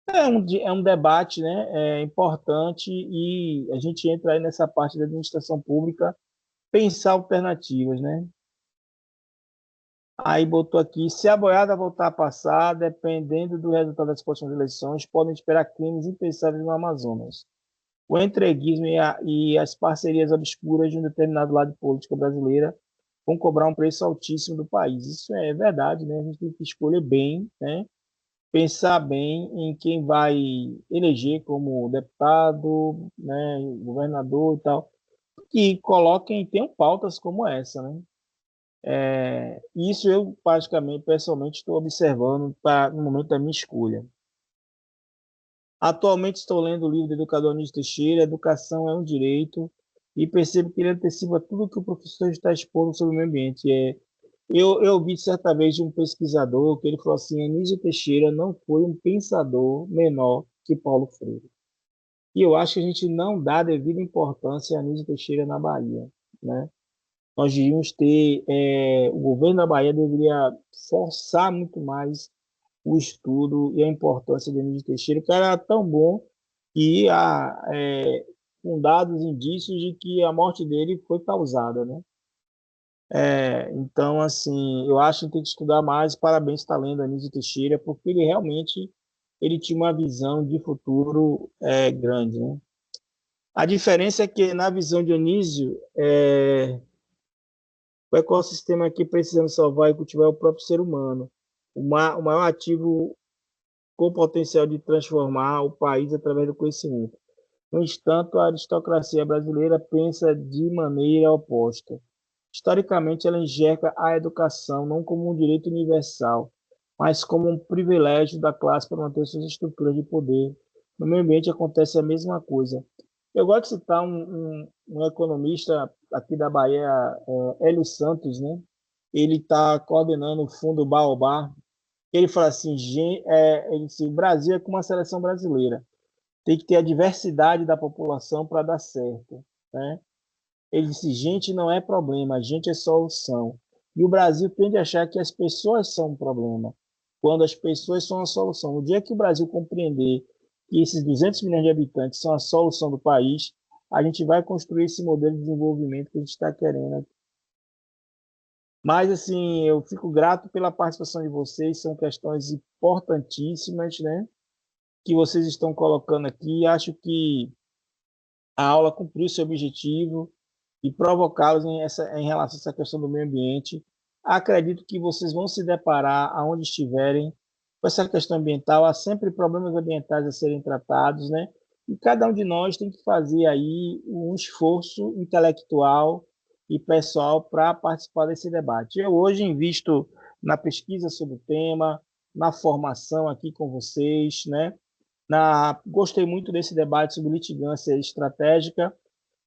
É um debate, né, importante e a gente entra aí nessa parte da administração pública, pensar alternativas, né? Aí botou aqui, se a boiada voltar a passar, dependendo do resultado das próximas eleições, podem esperar crimes impensáveis no Amazonas. O entreguismo e as parcerias obscuras de um determinado lado de política brasileira vão cobrar um preço altíssimo do país. Isso é verdade, né? A gente tem que escolher bem, né? Pensar bem em quem vai eleger como deputado, né? Governador e tal, que coloquem, tenham pautas como essa, né? Isso eu, praticamente, pessoalmente, estou observando no momento da minha escolha. Atualmente estou lendo o livro do educador Anísio Teixeira, Educação é um Direito, e percebo que ele antecipa tudo o que o professor está expondo sobre o meio ambiente. Eu ouvi certa vez de um pesquisador que ele falou assim, Anísio Teixeira não foi um pensador menor que Paulo Freire. E eu acho que a gente não dá devida importância a Anísio Teixeira na Bahia, né? Nós devíamos ter, o governo da Bahia deveria forçar muito mais o estudo e a importância de Anísio Teixeira, que era tão bom que há fundados indícios de que a morte dele foi causada, né? Então, assim, eu acho que tem que estudar mais. Parabéns, está lendo Anísio Teixeira, porque ele realmente ele tinha uma visão de futuro grande, né? A diferença é que na visão de Anísio, o ecossistema que precisamos salvar e cultivar é o próprio ser humano. O maior ativo com potencial de transformar o país através do conhecimento. No entanto, a aristocracia brasileira pensa de maneira oposta. Historicamente, ela enxerga a educação não como um direito universal, mas como um privilégio da classe para manter suas estruturas de poder. No meio ambiente acontece a mesma coisa. Eu gosto de citar um economista aqui da Bahia, Hélio Santos, né? Ele está coordenando o Fundo Baobá. Ele fala assim, ele disse, o Brasil é como a seleção brasileira. Tem que ter a diversidade da população para dar certo, né? Ele disse, gente não é problema, gente é solução. E o Brasil tende a achar que as pessoas são um problema, quando as pessoas são a solução. No dia que o Brasil compreender que esses 200 milhões de habitantes são a solução do país, a gente vai construir esse modelo de desenvolvimento que a gente está querendo. Mas, assim, eu fico grato pela participação de vocês, são questões importantíssimas, né, que vocês estão colocando aqui. Acho que a aula cumpriu seu objetivo e provocá-los em relação a essa questão do meio ambiente. Acredito que vocês vão se deparar, aonde estiverem, com essa questão ambiental. Há sempre problemas ambientais a serem tratados, né? E cada um de nós tem que fazer aí um esforço intelectual e pessoal para participar desse debate. Eu hoje invisto na pesquisa sobre o tema, na formação aqui com vocês, né? Gostei muito desse debate sobre litigância estratégica.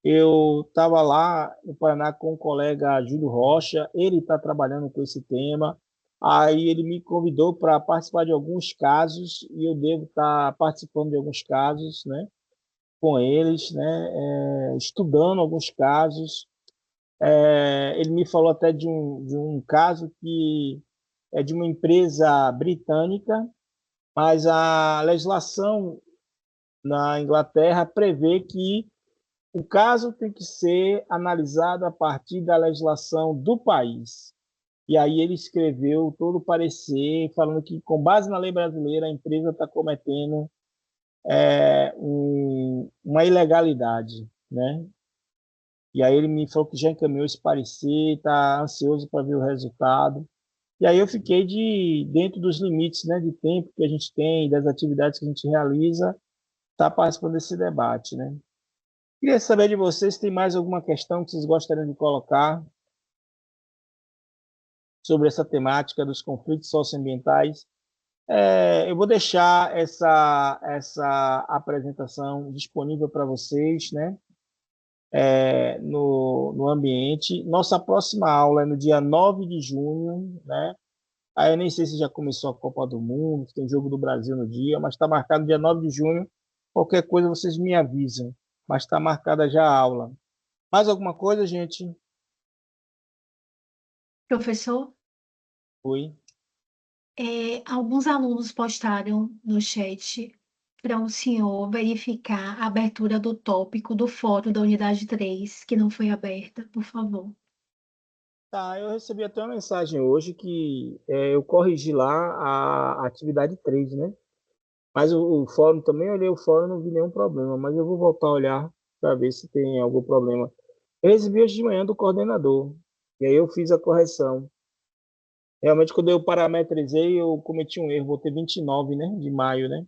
Eu estava lá no Paraná com o colega Júlio Rocha, ele está trabalhando com esse tema. Aí ele me convidou para participar de alguns casos e eu devo estar participando de alguns casos, né, com eles, né, estudando alguns casos. Ele me falou até de um caso que é de uma empresa britânica, mas a legislação na Inglaterra prevê que o caso tem que ser analisado a partir da legislação do país. E aí ele escreveu todo o parecer, falando que, com base na lei brasileira, a empresa está cometendo uma ilegalidade, né? E aí ele me falou que já encaminhou esse parecer, está ansioso para ver o resultado. E aí eu fiquei dentro dos limites, né, de tempo que a gente tem, das atividades que a gente realiza, tá participando desse debate, né? Queria saber de vocês se tem mais alguma questão que vocês gostariam de colocar sobre essa temática dos conflitos socioambientais. Eu vou deixar essa apresentação disponível para vocês, né, no ambiente. Nossa próxima aula é no dia 9 de junho, né? Aí eu nem sei se já começou a Copa do Mundo, se tem jogo do Brasil no dia, mas está marcado dia 9 de junho. Qualquer coisa vocês me avisam, mas está marcada já a aula. Mais alguma coisa, gente? Professor, Oi. alguns alunos postaram no chat para o senhor verificar a abertura do tópico do fórum da unidade 3 que não foi aberta, por favor. Tá, eu recebi até uma mensagem hoje que eu corrigi lá a atividade 3, né? Mas o fórum também, eu olhei o fórum, não vi nenhum problema, mas eu vou voltar a olhar para ver se tem algum problema. Eu recebi hoje de manhã do coordenador, e aí eu fiz a correção. Realmente, quando eu parametrizei, eu cometi um erro, botei 29, né, de maio, né?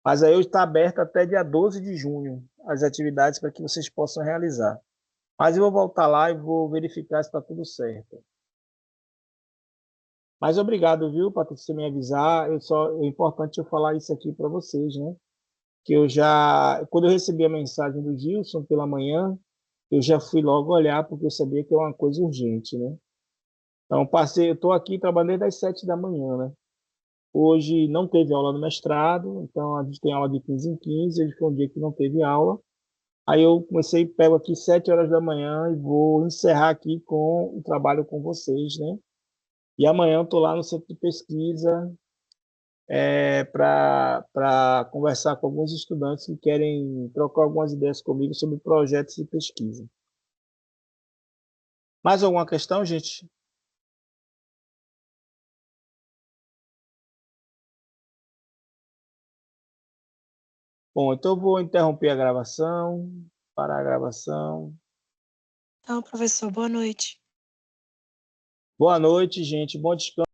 Mas aí está aberto até dia 12 de junho, as atividades para que vocês possam realizar. Mas eu vou voltar lá e vou verificar se está tudo certo. Mas obrigado, viu, Patrícia, você me avisar. É importante eu falar isso aqui para vocês, né? Que quando eu recebi a mensagem do Gilson pela manhã, eu já fui logo olhar, porque eu sabia que é uma coisa urgente, né? Então, eu estou aqui trabalhando desde as 7 da manhã, né? Hoje não teve aula no mestrado, então a gente tem aula de 15 em 15, hoje foi um dia que não teve aula. Aí eu pego aqui 7 horas da manhã e vou encerrar aqui com o trabalho com vocês, né? E amanhã eu estou lá no centro de pesquisa para conversar com alguns estudantes que querem trocar algumas ideias comigo sobre projetos de pesquisa. Mais alguma questão, gente? Bom, então eu vou interromper a gravação, parar a gravação. Então, professor, boa noite. Boa noite, gente. Bom descanso.